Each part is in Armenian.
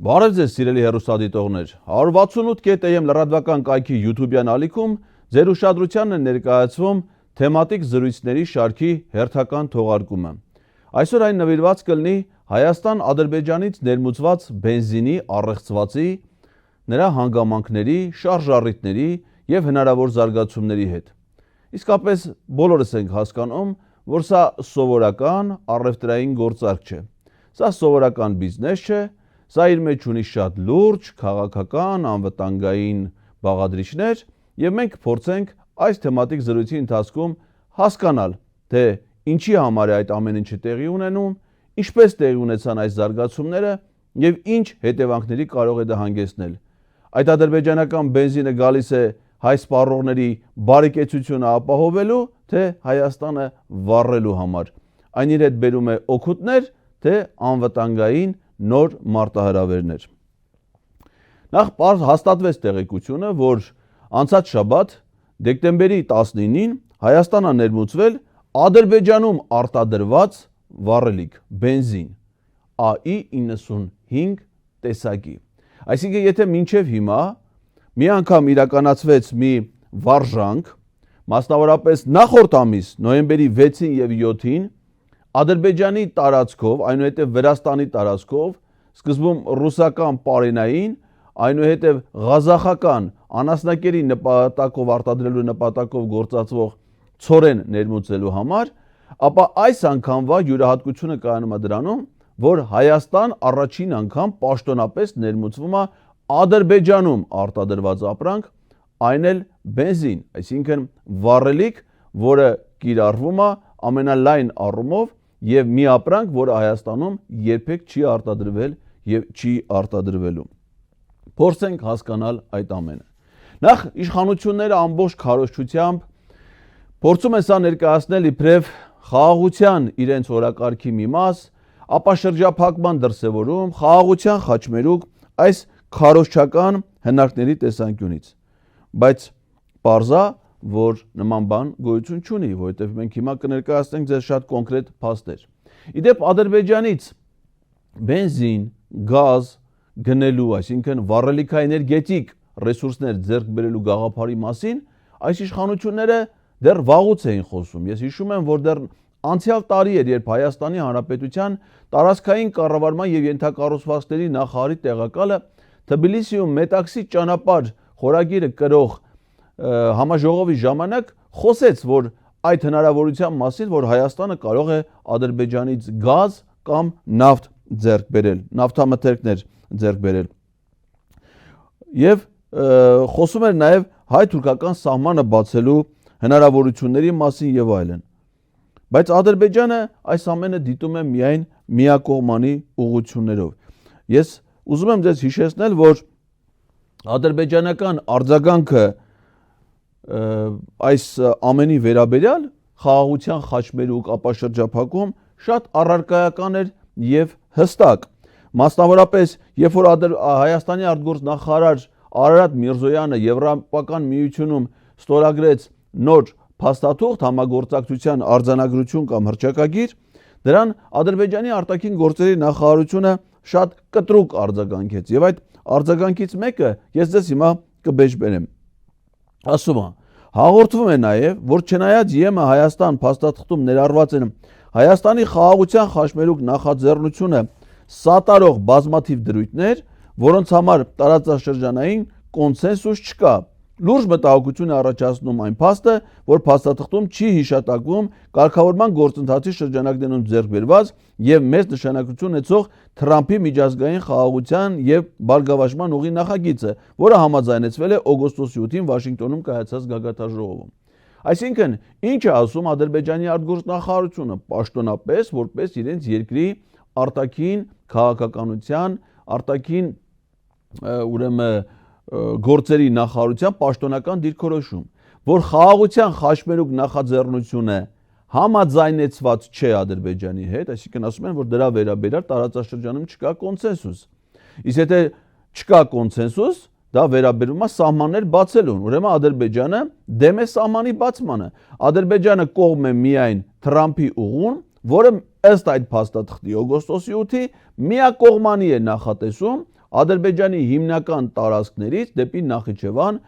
Բարև ձեզ սիրելի հեռուստադիտողներ, 168.am լրատվական կայքի YouTube-յան ալիքում ձեր ուշադրությանն է ներկայացվում թեմատիկ զրույցների շարքի հերթական թողարկումը։ Այսօր այն նվիրված կլինի Հայաստան-Ադրբեջանից ներմուծված բենզինի առեղծվածի, նրա հանգամանքների, շարժառիթների եւ հնարավոր զարգացումների հետ։ Իսկապես բոլորս ենք հասկանում, որ սա սովորական առևտրային գործարք չէ։ Սա սովորական բիզնես չէ, սա իր մեջ ունի շատ լուրջ, քաղաքական, անվտանգային բաղադրիչներ եւ մենք փորձենք այս թեմատիկ զրույցի ընթացքում հասկանալ, թե ինչի համար է այդ ամեն ինչը տեղի ունենում, ինչպես տեղի ունեցան այս զարգացումները եւ ինչ հետևանքների կարող է դա հանգեցնել։ Այդ ադրբեջանական բենզինը գալիս է հայ սպառողների բարեկեցությունը ապահովելու, թե Հայաստանը վառելու համար։ Այն իր հետ բերում է օգուտներ, թե անվտանգային նոր մարտահրավերներ։ Նախ հաստատվեց տեղեկությունը, որ անցած շաբաթ դեկտեմբերի 19-ին Հայաստանը ներմուծվել Ադրբեջանում արտադրված վառելիք, բենզին, AI-95 տեսակի։ Այսինքն, եթե մինչև հիմա մի անգամ իրականացվեց մի վարժանք, մասնավորապես նախորդ ամիս նոյեմբերի 6-ին եւ 7-ին Ադրբեջանի տարածքով, այնուհետև Վրաստանի տարածքով, սկզբում ռուսական պարենային, այնուհետև ղազախական անասնակերի նպատակով արտադրելու նպատակով գործածվող ցորեն ներմուծելու համար, ապա այս անգամվա յուրահատկությունը կայանում է դրանում, որ Հայաստան առաջին անգամ պաշտոնապես ներմուծվում է Ադրբեջանում արտադրված ապրանք, այն էլ բենզին, այսինքն վառելիք, որը կիրառվում է ամենալայն առումով եւ մի ապրանք, որը Հայաստանում երբեք չի արտադրվել եւ չի արտադրվելու։ Փորձենք հասկանալ այդ ամենը։ Նախ իշխանությունները ամբողջ քարոզչությամբ փորձում են սա ներկայացնել իբրև խաղաղության իրենց օրակարգի մի մաս, ապա շրջափակման դրսևորում, խաղաղության խաչմերուկ այս քարոզչական հնարքների տեսանկյունից։ Բայց պարզա, որ նման բան գոյություն չունի, որովհետև մենք հիմա կներկայացնենք ձեզ շատ կոնկրետ փաստեր։ Իդեպ Ադրբեջանից բենզին, գազ գնելու, այսինքն վառելիքաէներգետիկ ռեսուրսներ ձեռք բերելու գաղափարի մասին, այս իշխանությունները դեռ վաղուց էին խոսում։ Ես հիշում եմ, որ դեռ անցյալ տարի էր, երբ Հայաստանի Հանրապետության տարածքային կառավարման եւ ենթակառուցվածքների նախարարի տեղակալը Թբիլիսիում Մետաքսի ճանապարհ խորագիրը կրող համաժողովի ժամանակ խոսեց, որ այդ հնարավորության մասին, որ Հայաստանը կարող է Ադրբեջանից գազ կամ նավթ ձեռք բերել, նավթամթերքներ ձեռք բերել։ Եվ խոսում էր նաև հայ-թուրքական սահմանը բացելու հնարավորությունների մասին եւ այլն։ Բայց Ադրբեջանը այս ամենը դիտում է միայն միակողմանի ուղղություններով։ Ես ուզում եմ ձեզ հիշեցնել, որ ադրբեջանական արձագանքը այս ամենի վերաբերյալ խաղաղության խաչմերուկ ապա շրջափակում շատ առարկայական էր եւ հստակ։ Մասնավորապես, երբ որ Հայաստանի արտգործնախարար Արարատ Միրզոյանը Եվրոպական միությունում ստորագրեց նոր փաստաթուղթ համագործակցության արձանագրություն կամ հռչակագիր, դրան Ադրբեջանի արտաքին գործերի նախարարությունը շատ կտրուկ արձագանքեց եւ այդ արձագանքից մեկը ես ձեզ հիմա կբեժբերեմ։ Ասում է, հաղորդվում է նաև, որ չնայած ԵՄ Հայաստան փաստաթղթում ներառված են Հայաստանի խաղաղության խաչմերուկ նախաձեռնությունը սատարող բազմաթիվ դրույթներ, որոնց համար տարածաշրջանային կոնսենսուս չկա։ Լուրջ մտահոգություն է առաջացնում այն փաստը, որ փաստաթղթում չի հիշատակվում կարգավորման գործընթացի շրջանակներում ձեռք բերված եւ մեծ նշանակություն ունեցող Թրամփի միջազգային խաղաղության եւ բարգավաճման ուղի նախագիծը, որը համաձայնեցվել է օգոստոսի 8-ին Վաշինգտոնում կայացած գագաթնաժողովում։ Այսինքն, ինչ է ասում Ադրբեջանի արտգործնախարարությունը պաշտոնապես, որպես իրենց երկրի արտաքին քաղաքականության, արտաքին ուրեմն գործերի նախարարության պաշտոնական դիրքորոշում, որ խաղաղության խաչմերուկ նախաձեռնությունը համաձայնեցված չէ Ադրբեջանի հետ, այսինքն ասում են, որ դրա վերաբերյալ տարածաշրջանում չկա կոնսենսուս։ Իսկ եթե չկա կոնսենսուս, դա վերաբերում է սահմաններ բացելուն։ Ուրեմն Ադրբեջանը դեմ է սահմանի բացմանը։ Ադրբեջանը կողմ է միայն Թրամփի ուղուն, որը ըստ այդ փաստաթղթի օգոստոսի 8-ի միակողմանի է նախատեսում Ադրբեջանի հիմնական տարածքներից դեպի Նախիջևան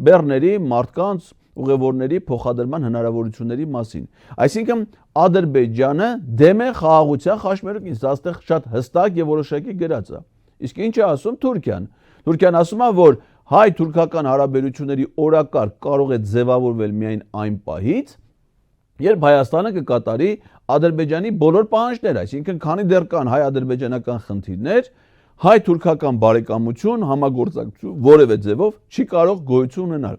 բեռների, մարդկանց, ուղևորների փոխադրման հնարավորությունների մասին։ Այսինքն Ադրբեջանը դեմ է խաղաղության խաչմերուկին, սա այստեղ շատ հստակ եւ որոշակի գրած է։ Իսկ ինչ է ասում Թուրքիան։ Թուրքիան ասում է, որ հայ-թուրքական հարաբերությունների օրակարգ կարող է ձևավորվել միայն այն պահից, երբ Հայաստանը կկատարի Ադրբեջանի բոլոր պահանջները, այսինքն քանի դեռ կան հայ-ադրբեջանական խնդիրներ, հայ-թուրքական բարեկամություն, համագործակցություն որևէ ձևով չի կարող գոյություն ունենալ։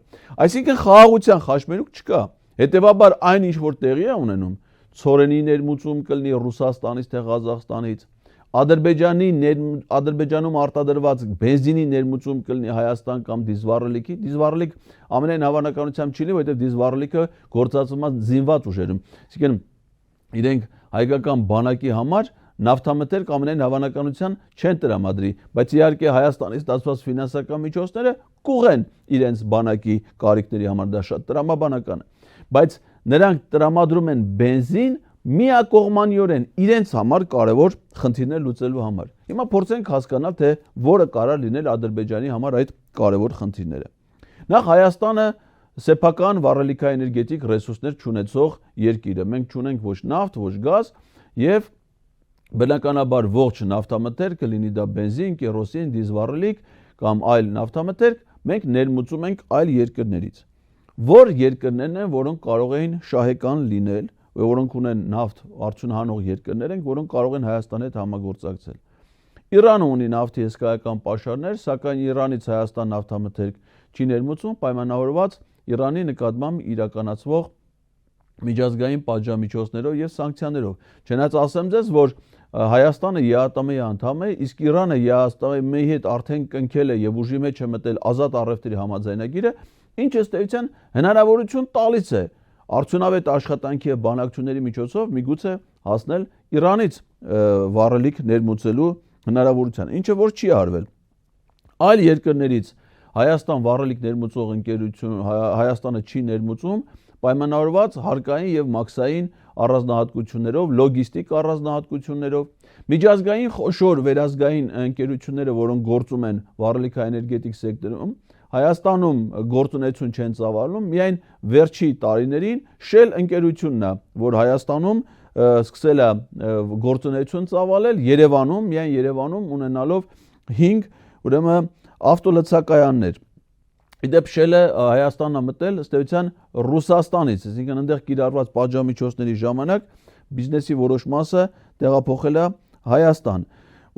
Այսինքն խաղաղության խաչմերուկ չկա։ Հետևաբար այն ինչ որ տեղի է ունենում, ցորենի ներմուծում կլինի Ռուսաստանից թե Ղազախստանից, Ադրբեջանում արտադրված բենզինի ներմուծում կլինի Հայաստան կամ դիզվառելիքի, դիզվառելիք ամենայն հավանականությամբ չի լինի, որովհետև դիզվառելիքը գործածվում է զինված ուժերում։ Այսինքն իրենք հայկական բանակի համար նավթամթերք ամենայն հավանականության չեն տրամադրի, բայց իհարկե Հայաստանից ստացված ֆինանսական միջոցները կուղեն իրենց բանակի կարիքների համար, դա շատ տրամաբանական է։ Բայց նրանք տրամադրում են բենզին միակողմանիորեն իրենց համար կարևոր խնդիրներ լուծելու համար։ Հիմա փորձենք հասկանալ, թե որը կարող լինել Ադրբեջանի համար այդ կարևոր խնդիրները։ Նախ Հայաստանը սեփական վառելիքաէներգետիկ ռեսուրսներ չունեցող երկիր է։ Մենք չունենք ոչ նավթ, ոչ գազ եւ բնականաբար ողջ նավթամթերքը, լինի դա բենզին, կերոսին, դիզվառելիք կամ այլ նավթամթերք, մենք ներմուծում ենք այլ երկրներից։ Որ երկրներն են, որոնք կարող են շահեկան լինել, որոնք ունեն նավթ արդյունահանող երկրներ են, որոնք կարող են Հայաստանի հետ համագործակցել։ Իրանը ունի նավթի հսկայական պաշարներ, սակայն Իրանից Հայաստան նավթամթերք չի ներմուծում, պայմանավորված Իրանի նկատմամբ իրականացվող միջազգային պատժամիջոցներով եւ սանկցիաներով։ Չնայած ասեմ ձեզ, որ Հայաստանը ԵԱՏՄ-ի անդամ է, իսկ Իրանը ԵԱՏՄ-ի հետ արդեն կնքել է եւ ուժի մեջ է մտել ազատ առևտրի համաձայնագիրը, ինչը ըստ էության հնարավորություն տալիս է արդյունավետ աշխատանքի եւ բանակցությունների միջոցով միգուցե հասնել Իրանից վառելիք ներմուծելու հնարավորության, ինչը որ չի արվել։ Այլ երկրներից Հայաստան վառելիք ներմուծող ընկերություն Հայաստանը չի ներմուծում, պայմանավորված հարկային եւ մաքսային առանձնահատկություններով, լոգիստիկ առանձնահատկություններով, միջազգային խոշոր վերազգային ընկերությունները, որոնք գործում են վառելիքաէներգետիկ սեկտորում, Հայաստանում գործունեություն չեն ծավալում, միայն վերջի տարիներին Shell ընկերությունն է, որ Հայաստանում սկսել է գործունեություն ծավալել, Երևանում, միայն Երևանում ունենալով 5 ուրեմն ավտոլցակայաններ։ Իդեպ Shell-ը Հայաստանն է մտել ըստ էության Ռուսաստանից, այսինքն այնտեղ կիրառված պատժամիջոցների ժամանակ բիզնեսի որոշ մասը տեղափոխել է Հայաստան։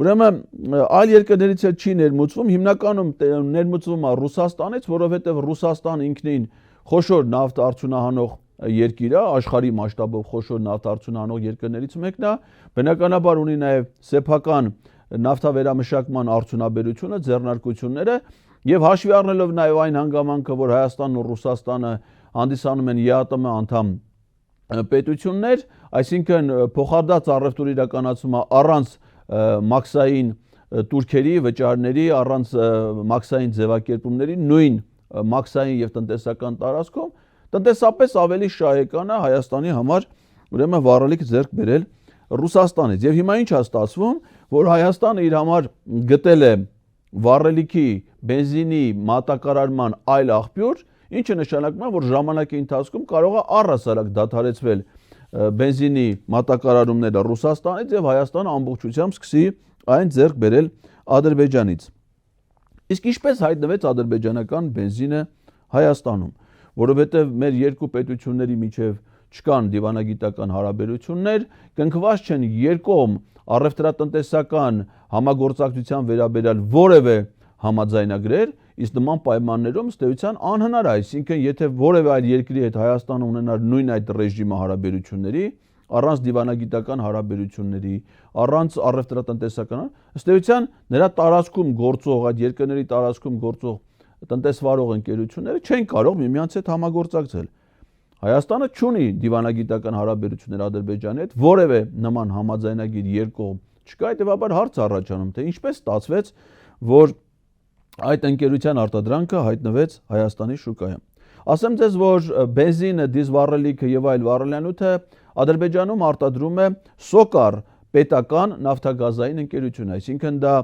Ուրեմն այլ երկրներից էլ չի ներմուծվում, հիմնականում ներմուծվում է Ռուսաստանից, որովհետև Ռուսաստան ինքնին խոշոր նավթ արդյունահանող երկիր է, աշխարհի մասշտաբով խոշոր նավթ արդյունահանող երկրներից մեկն է, բնականաբար ունի նաև սեփական նավթավերամշակման արդյունաբերությունը, ձեռնարկությունները եւ հաշվի առնելով նաև այն հանգամանքը, որ Հայաստանն ու Ռուսաստանը հանդիսանում են ԵԱՏՄ անդամ պետություններ, այսինքն փոխադարձ առևտուր իրականացում է առանց մաքսային турքերի, վճարների, առանց մաքսային ձևակերպումների, նույն մաքսային եւ տնտեսական տարածքում, տնտեսապես ավելի շահեկան է Հայաստանի համար ուրեմն վառելիք ձեռք բերել Ռուսաստանից։ Եվ հիմա ինչ է ստացվում, որ Հայաստանը իր համար գտել է վառելիքի, բենզինի մատակարարման այլ աղբյուր, ինչը նշանակում է, որ ժամանակի ընթացքում կարող է առհասարակ դադարեցվել բենզինի մատակարարումները Ռուսաստանից եւ Հայաստանը ամբողջությամբ սկսի այն ձեռք բերել Ադրբեջանից։ Իսկ ինչպես հայտնվեց ադրբեջանական բենզինը Հայաստանում, որովհետեւ մեր երկու պետությունների միջև չկան դիվանագիտական հարաբերություններ, կնքված չեն երկկողմ առևտրատնտեսական համագործակցության վերաբերյալ որևէ համաձայնագրեր, իսկ նման պայմաններում ըստ էության անհնար է, այսինքն եթե որևէ այլ երկրի հետ Հայաստանը ունենար նույն այդ ռեժիմը հարաբերությունների, առանց դիվանագիտական հարաբերությունների, առանց առևտրատնտեսական, ըստ էության նրա տարածքում գործող այդ երկրների տարածքում գործող տնտեսվարող ընկերությունները չեն կարող միմյանց հետ համագործակցել։ Հայաստանը չունի դիվանագիտական հարաբերություններ Ադրբեջանի հետ, որևէ նման համաձայնագիր երկկողմ չկա, հետեւաբար հարց առաջանում, թե ինչպես ստացվեց, որ այդ ընկերության արտադրանքը հայտնվեց Հայաստանի շուկայում։ Ասեմ ձեզ, որ բենզինը, դիզվառելիքը եւ այլ վառելանյութը Ադրբեջանում արտադրում է Սոկար պետական նավթագազային ընկերություն, այսինքն դա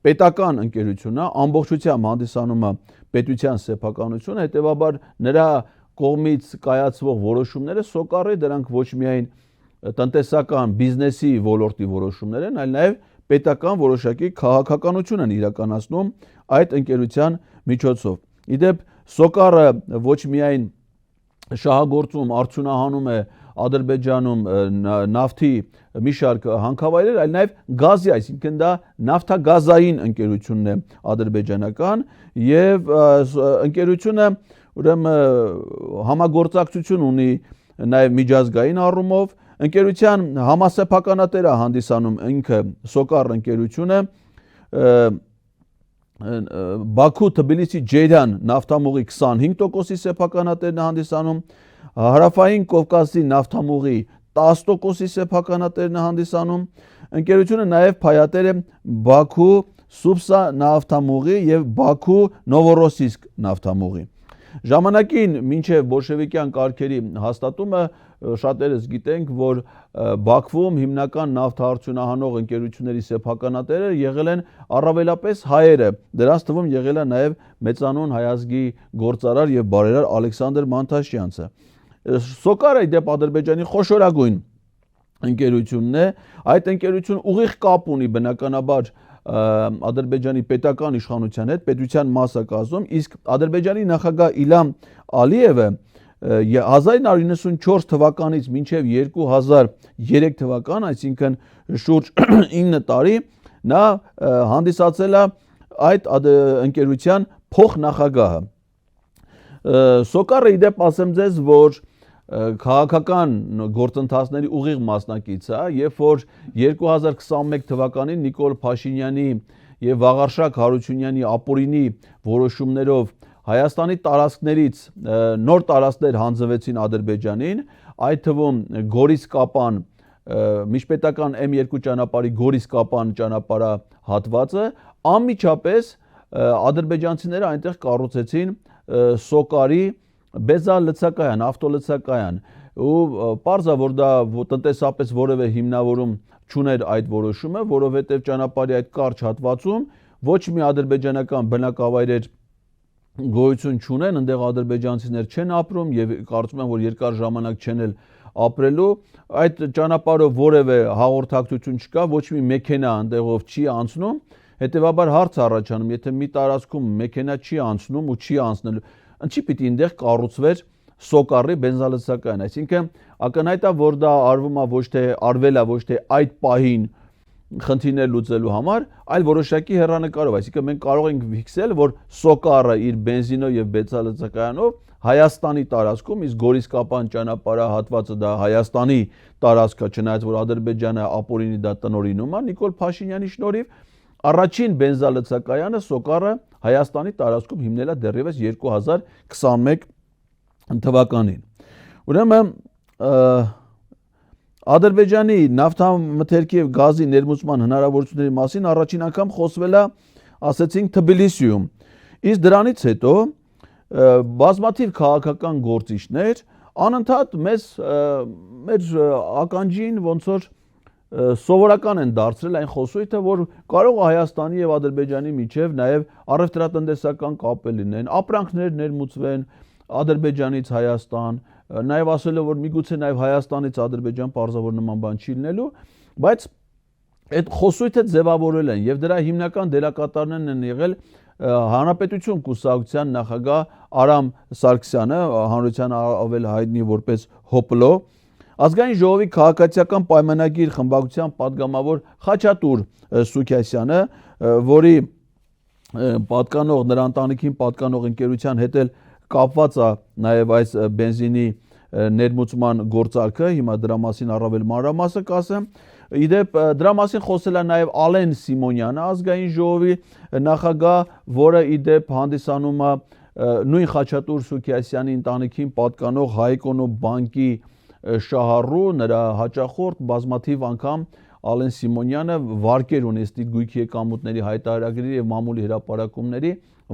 պետական ընկերություն է, ամբողջությամբ հանդիսանում է պետության սեփականությունը, հետևաբար նրա կողմից կայացվող որոշումները սոկառի դրանք ոչ միայն տնտեսական բիզնեսի ոլորտի որոշումներ են, այլ նաև պետական որոշակի քաղաքականություն են իրականացնում այդ ընկերության միջոցով։ Իդեպ սոկառը ոչ միայն շահագործում, արդյունահանում է Ադրբեջանում նավթի մի շարք հանքավայրեր, այլ նաև գազի, այսինքն դա նավթագազային ընկերությունն է ադրբեջանական եւ ընկերությունը ուրեմն համագործակցություն ունի նաև միջազգային առումով, ընկերության համասեփականատերը հանդիսանում ինքը Սոկար ընկերությունը, Բաքու, Թբիլիսի, Ջեյրան նավթամուղի 25%-ի սեփականատերն է հանդիսանում, Հարավային Կովկասի նավթամուղի 10%-ի սեփականատերն է հանդիսանում, ընկերությունը նաև փայատեր է Բաքու Սուբսա նավթամուղի եւ Բաքու Նովորոսիսկ նավթամուղի։ Ժամանակին մինչև բոլշևիկյան կարգերի հաստատումը շատերս գիտենք, որ Բաքվում հիմնական նավթարդյունահանող ընկերությունների սեփականատերը եղել են առավելապես հայերը, դրանց թվում եղել է նաև մեծանուն հայազգի գործարար եւ բարերար Ալեքսանդր Մանթաշյանցը։ Սոկարը դեպ Ադրբեջանի խոշորագույն ընկերությունն է, այդ ընկերությունը ուղիղ կապ ունի բնականաբար Ադրբեջանի պետական իշխանության հետ, պետության մասը կազմում, իսկ Ադրբեջանի նախագահ Իլհամ Ալիևը 1994 թվականից մինչև 2003 թվական, այսինքն շուրջ 9 տարի, նա հանդիսացել է այդ ընկերության փոխնախագահը։ Սոկարը իդեպ ասեմ ձեզ, որ քաղաքական գործընթացների ուղիղ մասնակից է, երբ որ 2021 թվականին Նիկոլ Փաշինյանի եւ Վաղարշակ Հարությունյանի ապօրինի որոշումներով Հայաստանի տարածքներից նոր տարածքներ հանձնվեցին Ադրբեջանին, այդ թվում Գորիս-Կապան միջպետական M2 ճանապարհի Գորիս-Կապան ճանապարհահատվածը, անմիջապես ադրբեջանցիները այնտեղ կառուցեցին Սոկարի բեզալցակայան, ավտոլցակայան, ու պարզ է, որ դա տնտեսապես որևէ հիմնավորում չուներ այդ որոշումը, որովհետև ճանապարհի այդ կարճ հատվածում ոչ մի ադրբեջանական բնակավայրեր գոյություն չունեն, այնտեղ ադրբեջանցիներ չեն ապրում եւ կարծում եմ, որ երկար ժամանակ չեն էլ ապրելու, այդ ճանապարհով որևէ հաղորդակցություն չկա, ոչ մի մեքենա այնտեղով չի անցնում, հետեւաբար հարց առաջանում, եթե մի տարածքում մեքենա չի անցնում ու չի անցնելու, ինչի պիտի այնտեղ կառուցվեր Սոկարի բենզալցակայան, այսինքն ակնհայտ է, որ դա արվել է ոչ թե այդ պահին խնդիրներ լուծելու համար, այլ որոշակի հեռանկարով, այսինքն մենք կարող ենք ֆիքսել, որ Սոկարը իր բենզինով եւ բենզալցակայանով Հայաստանի տարածքում, իսկ Գորիս-Կապան ճանապարհահատվածը դա Հայաստանի տարածք է, չնայած որ Ադրբեջանը ապօրինի դա տնօրինում է Նիկոլ Փաշինյանի շնորհիվ, առաջին բենզալցակայանը Սոկարը Հայաստանի տարածքում հիմնել է դեռևս 2021 թվականին։ Ուրեմն Ադրբեջանի նավթամթերքի եւ գազի ներմուծման հնարավորությունների մասին առաջին անգամ խոսվել է, ասեցինք, Թբիլիսիում։ Իսկ դրանից հետո բազմաթիվ քաղաքական գործիչներ անընդհատ մեր ականջին ոնց որ սովորական են դարձրել այն խոսույթը, որ կարող է Հայաստանի եւ Ադրբեջանի միջև նաեւ առևտրատնտեսական կապեր լինեն, ապրանքներ ներմուծվեն Ադրբեջանից Հայաստան, նաև ասել է, որ միգուցե նաև Հայաստանից Ադրբեջան պարզավոր նման բան չի լինելու, բայց այդ խոսույթը ձևավորել են եւ դրա հիմնական դերակատարներն են եղել Հանրապետություն կուսակցության նախագահ Արամ Սարգսյանը, հանրության ավել հայտնի որպես Հոպլո, Ազգային ժողովի քաղաքացիական պայմանագիր խմբակցության падգամավոր Խաչատուր Սուքիասյանը, որի պատկանող նրա ընտանիքին պատկանող ընկերության հետ էլ կապված է նաև այս բենզինի ներմուծման գործարքը, հիմա դրա մասին առավել մանրամասը կասեմ։ Իդեպ դրա մասին խոսել է նաև Ալեն Սիմոնյանը, ազգային ժողովի նախագահ, որը իդեպ հանդիսանում է նույն Խաչատուր Սուքիասյանի ընտանիքին պատկանող Հայկոնո բանկի շահառու, նրա հաճախորդ, բազմաթիվ անգամ Ալեն Սիմոնյանը վարկեր ունի գույքի եկամուտների հայտարարագրերի եւ մամուլի հրապարակումների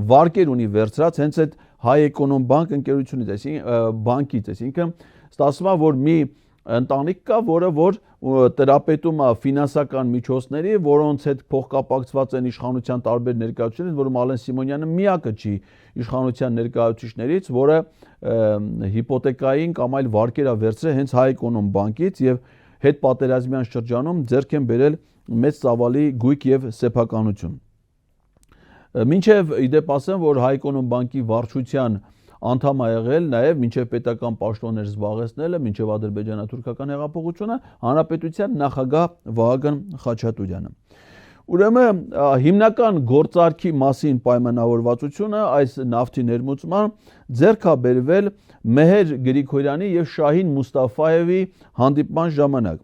վարկեր ունի վերցրած հենց այդ Հայ Էկոնոմ բանկ ընկերությունից, այսինքն բանկից, այսինքն ստացվում է, որ մի ընտանիք կա, որը որ տրապետում է ֆինանսական միջոցների, որոնց հետ փոխկապակցված են իշխանության տարբեր ներկայացուցիչներ, որում Ալեն Սիմոնյանը միակը չի իշխանության ներկայացուցիչներից, որը հիպոթեկային կամ այլ վարկեր է վերցրել հենց Հայ-Էկոնոմ բանկից եւ հետ պատերազմյան շրջանում ձեռք են բերել մեծ ծավալի գույք եւ սեփականություն։ Մինչև իդեպ ասեմ, որ Հայ-Էկոնոմ բանկի վարչության անդամ է եղել նաև մինչև պետական պաշտոններ զբաղեցնելը, մինչև ադրբեջանա-թուրքական հեղափոխությունը հանրապետության նախագահ Վահագն Խաչատուրյանը։ Ուրեմն հիմնական գործարքի մասին պայմանավորվածությունը այս նավթի ներմուծման ձեռք է բերվել Մեհեր Գրիգորյանի եւ Շահին Մուստաֆայևի հանդիպման ժամանակ։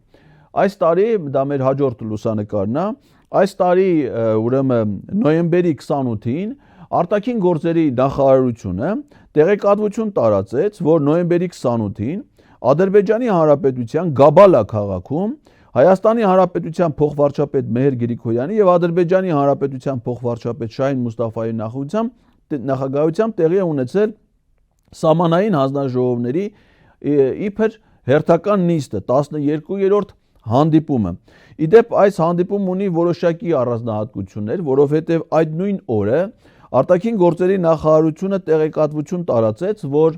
Այս տարի դա մեր հաջորդ լուսանկարն է, այս տարի ուրեմն նոյեմբերի 28-ին Արտաքին գործերի նախարարությունը տեղեկատվություն տարածեց, որ նոյեմբերի 28-ին Ադրբեջանի Հանրապետության Գաբալա քաղաքում Հայաստանի Հանրապետության փոխվարչապետ Մեհեր Գրիգորյանի եւ Ադրբեջանի Հանրապետության փոխվարչապետ Շահին Մուստաֆայի նախագահությամբ տեղի է ունեցել սահմանային հանձնաժողովների իբր հերթական նիստը 12-րդ հանդիպումը։ Իդեպ այս հանդիպումը ունի որոշակի առանձնահատկություններ, որովհետեւ այդ նույն օրը Արտաքին գործերի նախարարությունը տեղեկատվություն տարածեց, որ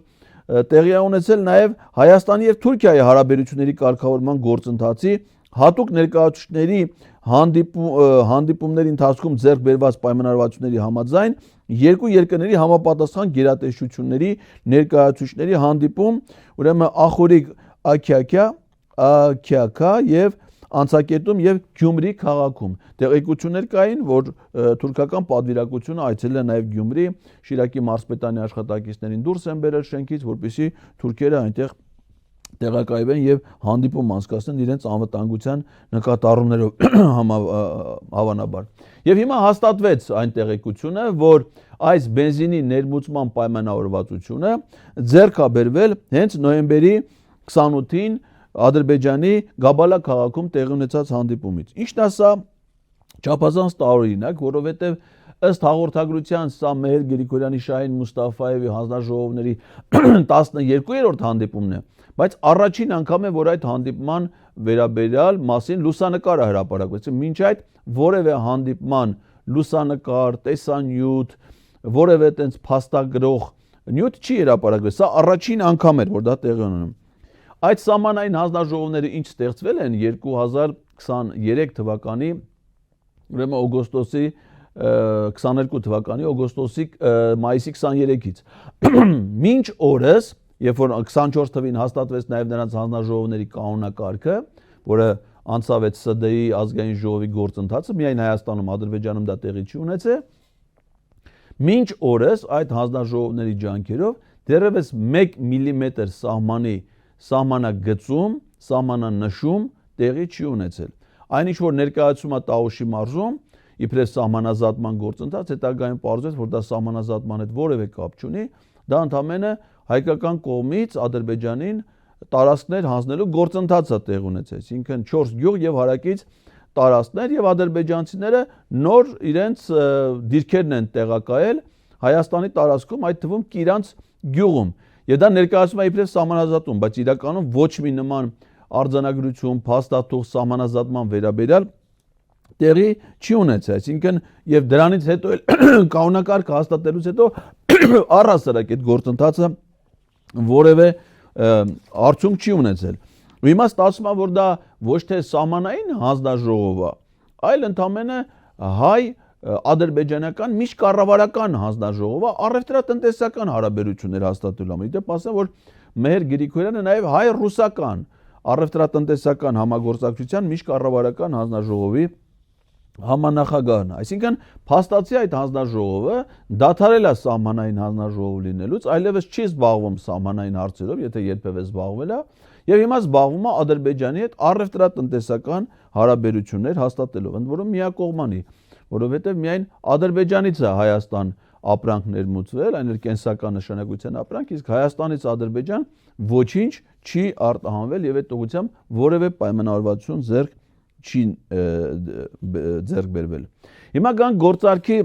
տեղի է ունեցել նաև Հայաստանի եւ Թուրքիայի հարաբերությունների կարգավորման գործընթացի հատուկ ներկայացուցիչների հանդիպումների ընթացքում ձեռք բերված պայմանավորվածությունների համաձայն երկու երկրների համապատասխան գերատեսչությունների ներկայացուցիչների հանդիպում, ուրեմն Ախորիկ Աքյակա եւ Անցակետում եւ Գյումրի քաղաքում տեղեկություններ կային, որ թուրքական պատվիրակությունը այցելել է նաեւ Գյումրի, Շիրակի մարզպետանի աշխատակիցներին դուրս են բերել շենքից, որպեսզի թուրքերը այնտեղ տեղակայվեն եւ հանդիպում անցկացնեն իրենց անվտանգության նկատառումներով հավանաբար։ Եւ հիմա հաստատվեց այն տեղեկությունը, որ այս բենզինի ներմուծման պայմանավորվածությունը ձեռք է բերվել հենց նոյեմբերի 28-ին Ադրբեջանի Գաբալա քաղաքում տեղի ունեցած հանդիպումից։ Ինչն է սա չափազանց տարօրինակ, որովհետև ըստ հաղորդագրության սա Մեհեր Գրիգորյանի Շահին Մուստաֆայևի հանձնաժողովների 12-րդ հանդիպումն է, բայց առաջին անգամ է, որ այդ հանդիպման վերաբերյալ մասին լուսանկար է հրապարակվել։ Մինչ այդ որևէ հանդիպման լուսանկար, տեսանյութ, որևէ տենց փաստագրող նյութ չի հրապարակվել։ Սա առաջին անգամ էր, որ դա տեղի ունենում։ Այդ սահմանային հանձնաժողովները ինչ ստեղծվել են 2023 թվականի ուրեմն օգոստոսի 22 թվականի օգոստոսի մայիսի 23-ից մինչ օրս, երբ որ 24 թվին հաստատվեց նաև նրանց հանձնաժողովների կանոնակարգը, որը անցավ այդ ՍԴ-ի ազգային ժողովի գործընթացը, միայն Հայաստանում, Ադրբեջանում դա տեղի չի ունեցել, մինչ օրս այդ հանձնաժողովների ջանքերով դեռևս 1 միլիմետր սահմանագծում, սահմանանշում տեղի չի ունեցել։ Այնինչ որ ներկայացում է Տավուշի մարզում, իբրև սահմանազատման գործընթաց, հետագայում պարզվեց, որ դա սահմանազատման հետ որևէ կապ չունի, դա ընդամենը հայկական կողմից Ադրբեջանին տարածքներ հանձնելու գործընթաց է տեղի ունեցել, այսինքն 4 գյուղ եւ հարակից տարածքներ եւ ադրբեջանցիները նոր իրենց դիրքերն են տեղակայել Հայաստանի տարածքում, այդ թվում Կիրանց գյուղում։ Եվ դա ներկայացում է իբրև սահմանազատում, բայց իրականում ոչ մի նման արձանագրություն, փաստաթուղթ սահմանազատման վերաբերյալ տեղի չի ունեցել, այսինքն եւ դրանից հետո էլ կանոնակարգը հաստատելուց հետո առհասարակ այդ գործընթացը որևէ արդյունք չի ունեցել։ Ու հիմա ստացվում է, որ դա ոչ թե սահմանային հանձնաժողով է, այլ ընդամենը հայ ադրբեջանական միջկառավարական հանձնաժողովը առևտրատնտեսական հարաբերություններ հաստատելու համար։ Դեպ ասեմ, որ Մեհեր Գրիգորյանը նաև հայ-ռուսական առևտրատնտեսական համագործակցության միջկառավարական հանձնաժողովի համանախագահն է։ Այսինքն փաստացի այդ հանձնաժողովը դադարել է սահմանային հանձնաժողով լինելուց, այլևս չի զբաղվում սահմանային հարցերով, եթե երբևէ զբաղվել է, եւ հիմա զբաղվում է Ադրբեջանի հետ առևտրատնտեսական հարաբերություններ հաստատելով, ընդ որում միակողմանի, որովհետև միայն Ադրբեջանից է Հայաստան ապրանք ներմուծվել, այն էլ կենսական նշանակության ապրանք, իսկ Հայաստանից Ադրբեջան ոչինչ չի արտահանվել եւ այդ ուղղությամբ որևէ պայմանավորվածություն չի ձեռք բերվել։ Հիմա կան գործարքի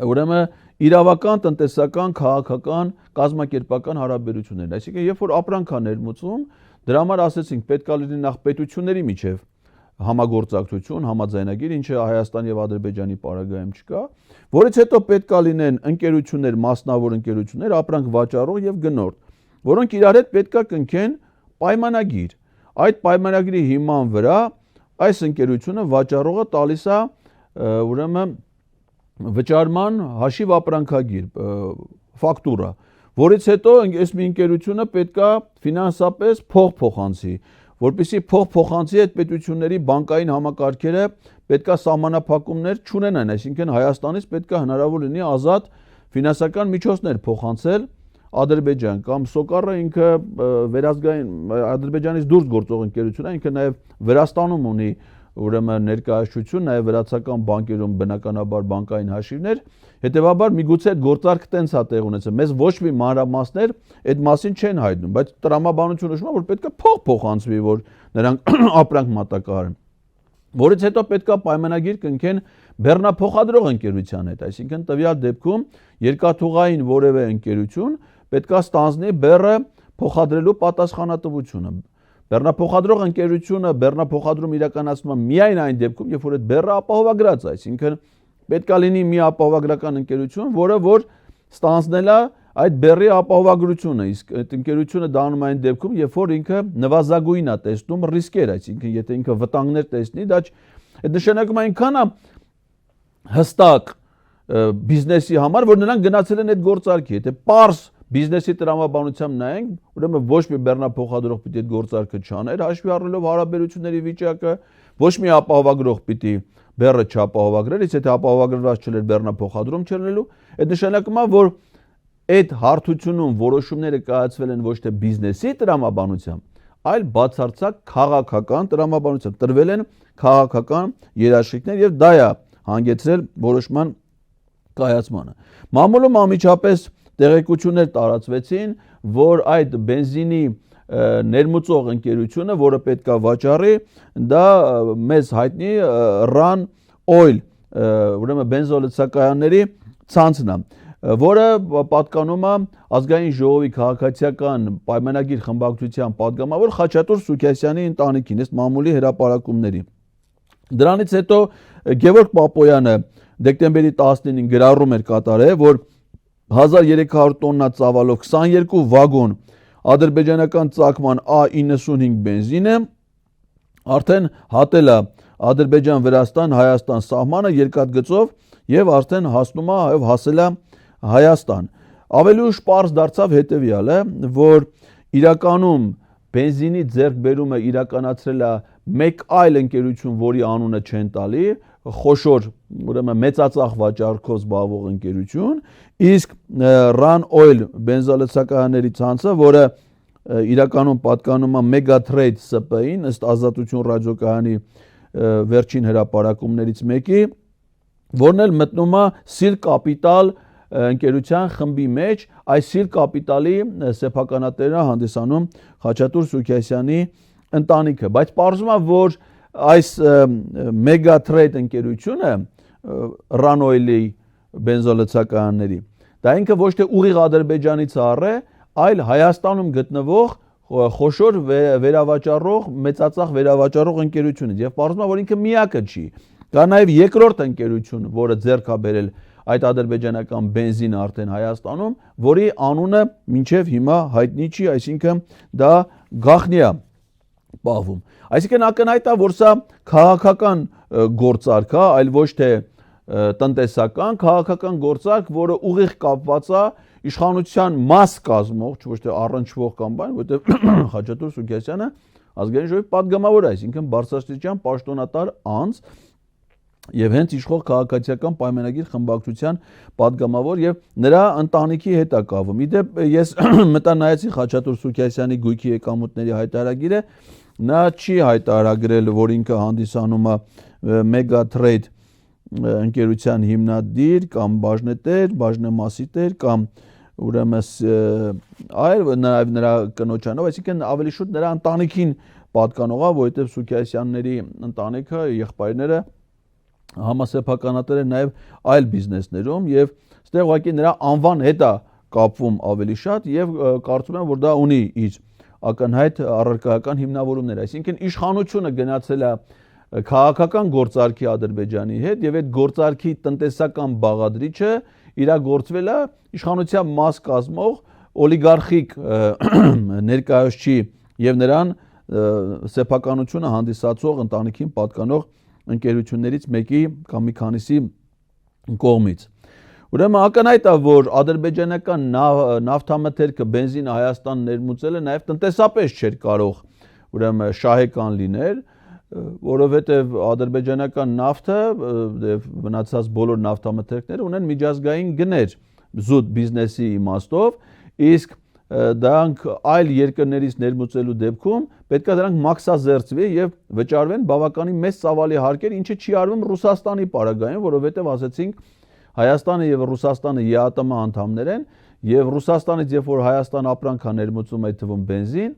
ուրեմն իրավական, տնտեսական, քաղաքական, կազմակերպական հարաբերություններ, այսինքն երբ որ ապրանք է ներմուծվում, Դրա համար ասեցինք պետք է լինի նախ պետությունների միջև համագործակցություն, համաձայնագիր, ինչը Հայաստանի եւ Ադրբեջանի պարագայում չկա, որից հետո պետք է լինեն ընկերություններ, մասնավոր ընկերություններ, ապրանք վաճառող եւ գնորդ, որոնք իրար հետ պետք է կնքեն պայմանագիր։ Այդ պայմանագրի հիման վրա այս ընկերությունը վաճառողը տալիս է ուրեմն վճարման հաշիվ ապրանքագիր, ֆակտուրա, որից հետո այս մի ընկերությունը պետք է ֆինանսապես փող փոխանցի, որպեսզի փող փոխանցի այդ պետությունների բանկային համակարգերը պետք է սահմանափակումներ չունենան, այսինքն Հայաստանից պետք է հնարավոր լինի ազատ ֆինանսական միջոցներ փոխանցել Ադրբեջան կամ Սոկարը ինքը վերազգային Ադրբեջանից դուրս գործող ընկերություն է, ինքը նաև Վրաստանում ունի ուրեմն ներկայացություն, նաև վրացական բանկերում բնականաբար բանկային հաշիվներ, հետևաբար միգուցե այդ գործարքը տենց է տեղ ունեցել, մեզ ոչ մի մանրամասներ այդ մասին չեն հայտնում, բայց տրամաբանությունը նշում է, որ պետք է փող փոխանցվի, որ նրանք ապրանք մատակարարեն, որից հետո պետք է պայմանագիր կնքեն բեռնափոխադրող ընկերության հետ, այսինքն տվյալ դեպքում երկաթուղային որևէ ընկերություն պետք է ստանձնի բեռը փոխադրելու պատասխանատվությունը։ Բեռնափոխադրող ընկերությունը բեռնափոխադրում իրականացնում է միայն այն դեպքում, երբ որ այդ բեռը ապահովագրած է, այսինքն պետք է լինի մի ապահովագրական ընկերություն, որը որ ստանձնել է այդ բեռի ապահովագրությունը, իսկ այդ ընկերությունը դա անում է այն դեպքում, երբ որ ինքը նվազագույն է տեսնում ռիսկեր, այսինքն եթե ինքը վտանգներ տեսնի, դա այդ նշանակում է այնքան է հստակ բիզնեսի համար, որ նրանք գնացել են այդ գործարքի, եթե պարզ բիզնեսի տրամաբանությամբ նայենք, ուրեմն ոչ մի բեռնափոխադրող պիտի այդ գործարքը չաներ, հաշվի առնելով հարաբերությունների վիճակը, ոչ մի ապահովագրող պիտի բեռը չապահովագրեր, եթե ապահովագրված չէր բեռնափոխադրում չլինելու, այդ նշանակում է, որ այդ հարթությունում որոշումները կայացվել են ոչ թե բիզնեսի տրամաբանությամբ, այլ բացարձակ քաղաքական տրամաբանությամբ, տրվել են քաղաքական երաշխիքներ եւ դա է հանգեցրել որոշման կայացմանը։ Մամուլում անմիջապես տեղեկություններ տարածվեցին, որ այդ բենզինի ներմուծող ընկերությունը, որը պետք է վաճառի, դա մեզ հայտնի Run Oil, ուրեմն բենզոլցակայանների ցանցն է, որը պատկանում է ազգային ժողովի քաղաքացիական պայմանագիր խմբակցության падգամավոր Խաչատուր Սուքիասյանի ընտանիքին, ըստ մամուլի հրապարակումների։ Դրանից հետո Գևորգ Պապոյանը դեկտեմբերի 19-ին գրառում էր կատարել, որ 1300 տոննա ծավալով 22 վագոն ադրբեջանական ծագման A95 բենզինը արդեն հատել է Ադրբեջան-Վրաստան-Հայաստան սահմանը երկաթգծով եւ արդեն հասնում է եւ հասել է Հայաստան։ Ավելի ուշ պարզ դարձավ հետեւյալը, որ իրականում բենզինի ձեռքբերումը իրականացրել է մեկ այլ ընկերություն, որի անունը չեն տալի, խոշոր, ուրեմն մեծածախ վաճառքով զբաղվող ընկերություն, իսկ Run Oil բենզոլցակայանների ցանցը, որը իրականում պատկանում է Megatrade SP-ին, ըստ Ազատություն ռադիոկայանի վերջին հրապարակումներից մեկի, որն էլ մտնում է Սիլ Կապիտալ ընկերության խմբի մեջ, այս Սիլ Կապիտալի սեփականատերն է հանդիսանում Խաչատուր Սուքիասյանի ընտանիքը, բայց պարզվում է, որ այս Megatrade ընկերությունը Run Oil-ի բենզոլցակայանների, դա ինքը ոչ թե ուղիղ Ադրբեջանից առ է, այլ Հայաստանում գտնվող խոշոր վերավաճառող, մեծածախ վերավաճառող ընկերությունից եւ պարզվում է, որ ինքը միակը չի։ Կա նաեւ երկրորդ ընկերություն, որը ձեռք է բերել այդ ադրբեջանական բենզինը արդեն Հայաստանում, որի անունը մինչև հիմա հայտնի չի, այսինքն դա գաղտնի է պահվում։ Այսինքն ակնհայտ է, որ սա քաղաքական գործարք է, այլ ոչ թե տնտեսական, քաղաքական գործարք, որը ուղիղ կապված է իշխանության մաս կազմող, ոչ թե առնչվող կամ բան, որտեղ Խաչատուր Սուքիասյանը ազգային ժողովի падգամավոր է, այսինքն բարձրաստիճան պաշտոնատար անձ եւ հենց իշխող քաղաքացիական պայմանագիր խմբակցության падգամավոր եւ նրա ընտանիքի հետ է կապվում։ Իդեպ ես մտա նայեցի Խաչատուր Սուքիասյանի գույքի եկամուտների հայտարարագիրը, նա չի հայտարարագրել, որ ինքը հանդիսանում է Megatrade ընկերության հիմնադիր կամ բաժնետեր, բաժնեմասիտեր կամ ուրեմն այլ նրա կնոջանով, այսինքն ավելի շուտ նրա ընտանիքին պատկանող է, որովհետեւ Սուքիասյանների ընտանիքը, եղբայրները համասեփականատեր են նաև այլ բիզնեսներում եւ այստեղ ուղղակի նրա անվան հետ է կապվում ավելի շատ եւ կարծում եմ, որ դա ունի իր ակնհայտ առարկայական հիմնավորումներ, այսինքն իշխանությունը գնացել է քաղաքական գործարքի Ադրբեջանի հետ եւ այդ գործարքի տնտեսական բաղադրիչը իրագործվել է իշխանության մաս կազմող օլիգարխիկ ներկայացուցիչ եւ նրան սեփականությունը հանդիսացող ընտանիքին պատկանող ընկերություններից մեկի կամ մի քանիսի կողմից։ Ուրեմն ակնհայտ է, որ ադրբեջանական նավթամթերքը բենզինը Հայաստան ներմուծելը նաև տնտեսապես չէր կարող ուրեմն շահեկան լինել, որովհետև ադրբեջանական նավթը եւ մնացած բոլոր նավթամթերքները ունեն միջազգային գներ զուտ բիզնեսի իմաստով, իսկ դրանք այլ երկրներից ներմուծելու դեպքում պետք է դրանք մաքսազերծվի եւ վճարվեն բավականին մեծ ծավալի հարկեր, ինչը չի արվում Ռուսաստանի պարագայում, որովհետեւ ասացինք Հայաստանը եւ Ռուսաստանը ԵԱՏՄ անդամներ են եւ Ռուսաստանից երբ որ Հայաստան ապրանք է ներմուծում այդ թվում բենզին,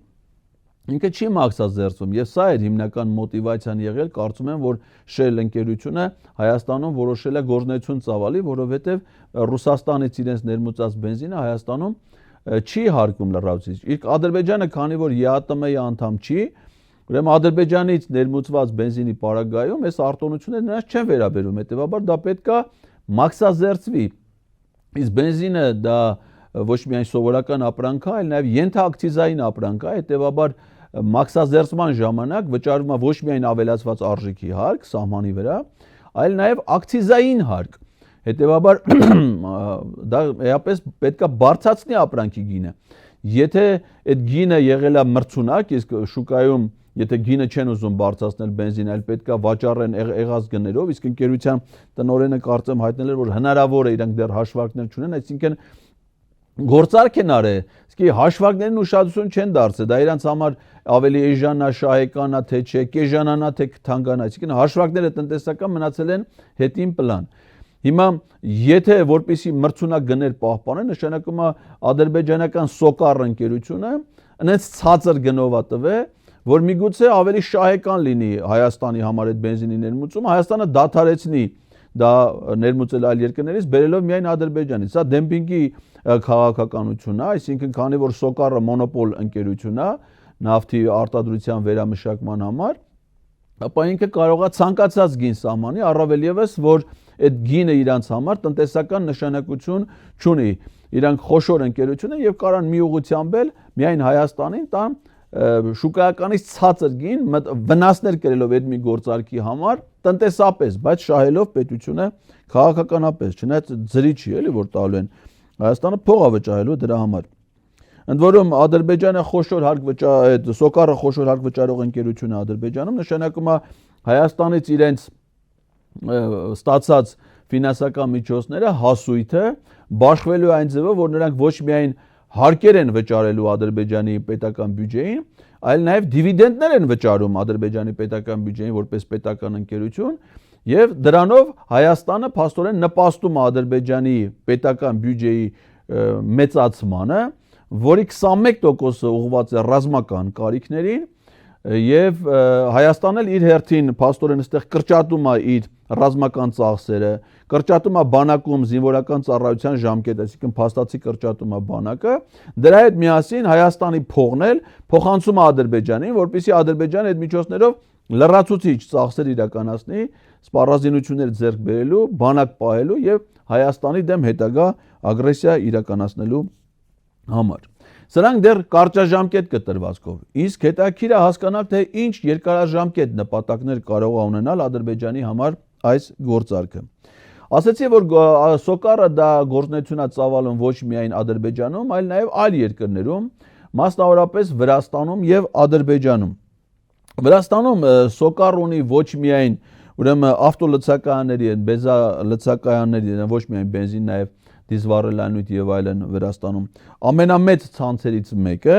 ինքը չի մաքսազերծում եւ սա է հիմնական մոտիվացիան եղել, կարծում եմ, որ Shell ընկերությունը Հայաստանում որոշել է գործունեություն ծավալի, որովհետեւ Ռուսաստանից իրենց ներմուծած բենզինը Հայաստանում չի հարկում լրացուցիչ։ Իսկ Ադրբեջանը, քանի որ ԵԱՏՄ-ի անդամ չի, ուրեմն Ադրբեջանից ներմուծված բենզինի պարագայում այս արտոնությունները նրանց չեն վերաբերում, հետեւաբար դա պետքա մաքսազերծվի։ Իսկ բենզինը դա ոչ միայն սովորական ապրանք է, այլ նաև ենթակցիզային ապրանք է, հետեւաբար մաքսազերծման ժամանակ վճարվում է ոչ միայն ավելացված արժեքի հարկ սահմանի վրա, այլ նաև ակցիզային հարկ։ Հետևաբար դա էապես պետքա բարձրացնի ապրանքի գինը։ Եթե այդ գինը եղել է մրցունակ, իսկ շուկայում եթե գինը չեն ուզում բարձրացնել բենզին, այլ պետքա վաճառեն եղած գներով, իսկ ընկերության տնօրենը կարծեմ հայտնել էր, որ հնարավոր է իրանք դեռ հաշվարկներ չունեն, այսինքն գործարք են արել, իսկ հաշվարկներն ուշադրություն չեն դարձել, դա իրանց համար ավելի էժանա, շահեկանա, թե չէ, կեժանանա, թե թանկանա, այսինքն հաշվարկները տնտեսական մնացել են հետին պլան։ Հիմա եթե որպեսի մրցունակ գներ պահպանեն, նշանակում է ադրբեջանական Սոկար ընկերությունը այնց ցածր գնով է տվել, որ միգուցե ավելի շահեկան լինի Հայաստանի համար այդ բենզինի ներմուծումը, Հայաստանը դադարեցնի դա ներմուծել այլ երկրներից, բերելով միայն Ադրբեջանից։ Սա դեմպինգի քաղաքականությունն է, այսինքն քանի որ Սոկարը մոնոպոլ ընկերություն է նավթի արտադրության վերամշակման համար, ապա ինքը կարող է ցանկացած գին սահմանի, առավել ևս որ այդ գինը իրանց համար տնտեսական նշանակություն չունի։ Իրանք խոշոր ընկերություն են եւ կարան մի ուղղությամբ էլ միայն Հայաստանին տան շուկայականից ցածր գին վնասներ կրելով այդ մի գործարքի համար տնտեսապես, բայց շահելով պետությունը քաղաքականապես, չնայած ձրի չի էլի որ տալու են Հայաստանը փող է վճարելու դրա համար։ Ընդ որում Ադրբեջանը խոշոր հարկ այդ Սոկարը խոշոր հարկ վճարող ընկերություն է Ադրբեջանում, նշանակում է Հայաստանից իրենց ստացած ֆինանսական միջոցները հասույթը բաշխվելու այն ձևով, որ նրանք ոչ միայն հարկեր են վճարելու Ադրբեջանի պետական բյուջեին, այլ նաև դիվիդենդներ են վճարում Ադրբեջանի պետական բյուջեին որպես պետական ընկերություն, եւ դրանով Հայաստանը փաստորեն նպաստում է Ադրբեջանի պետական բյուջեի մեծացմանը, որի 21%-ը ուղղված է ռազմական կարիքներին, եւ Հայաստանն էլ իր հերթին փաստորեն այստեղ կրճատում է իր ռազմական ծախսերը, կրճատում է բանակում զինվորական ծառայության ժամկետը, այսինքն փաստացի կրճատում է բանակը, դրա հետ միասին Հայաստանի փողն էլ փոխանցում է Ադրբեջանին, որպեսզի Ադրբեջանը այդ միջոցներով լրացուցիչ ծախսեր իրականացնի, սպառազինություններ ձեռք բերելու, բանակ պահելու եւ Հայաստանի դեմ հետագա ագրեսիա իրականացնելու համար։ Սրանք դեռ կարճաժամկետ կտրվածքով, իսկ հետաքրքիր է հասկանալ, թե ինչ երկարաժամկետ նպատակներ կարող է ունենալ Ադրբեջանի համար այս գործարքը։ Ասացի, որ Սոկարը դա գործունեություն է ծավալում ոչ միայն Ադրբեջանում, այլ նաև այլ երկրներում, մասնավորապես Վրաստանում եւ Ադրբեջանում։ Վրաստանում Սոկար ունի ոչ միայն ուրեմն ավտոլցակայանների են, բենզալցակայանների են, ոչ միայն բենզին, նաև դիզվառելանույթ եւ այլն Վրաստանում ամենամեծ ցանցերից մեկը,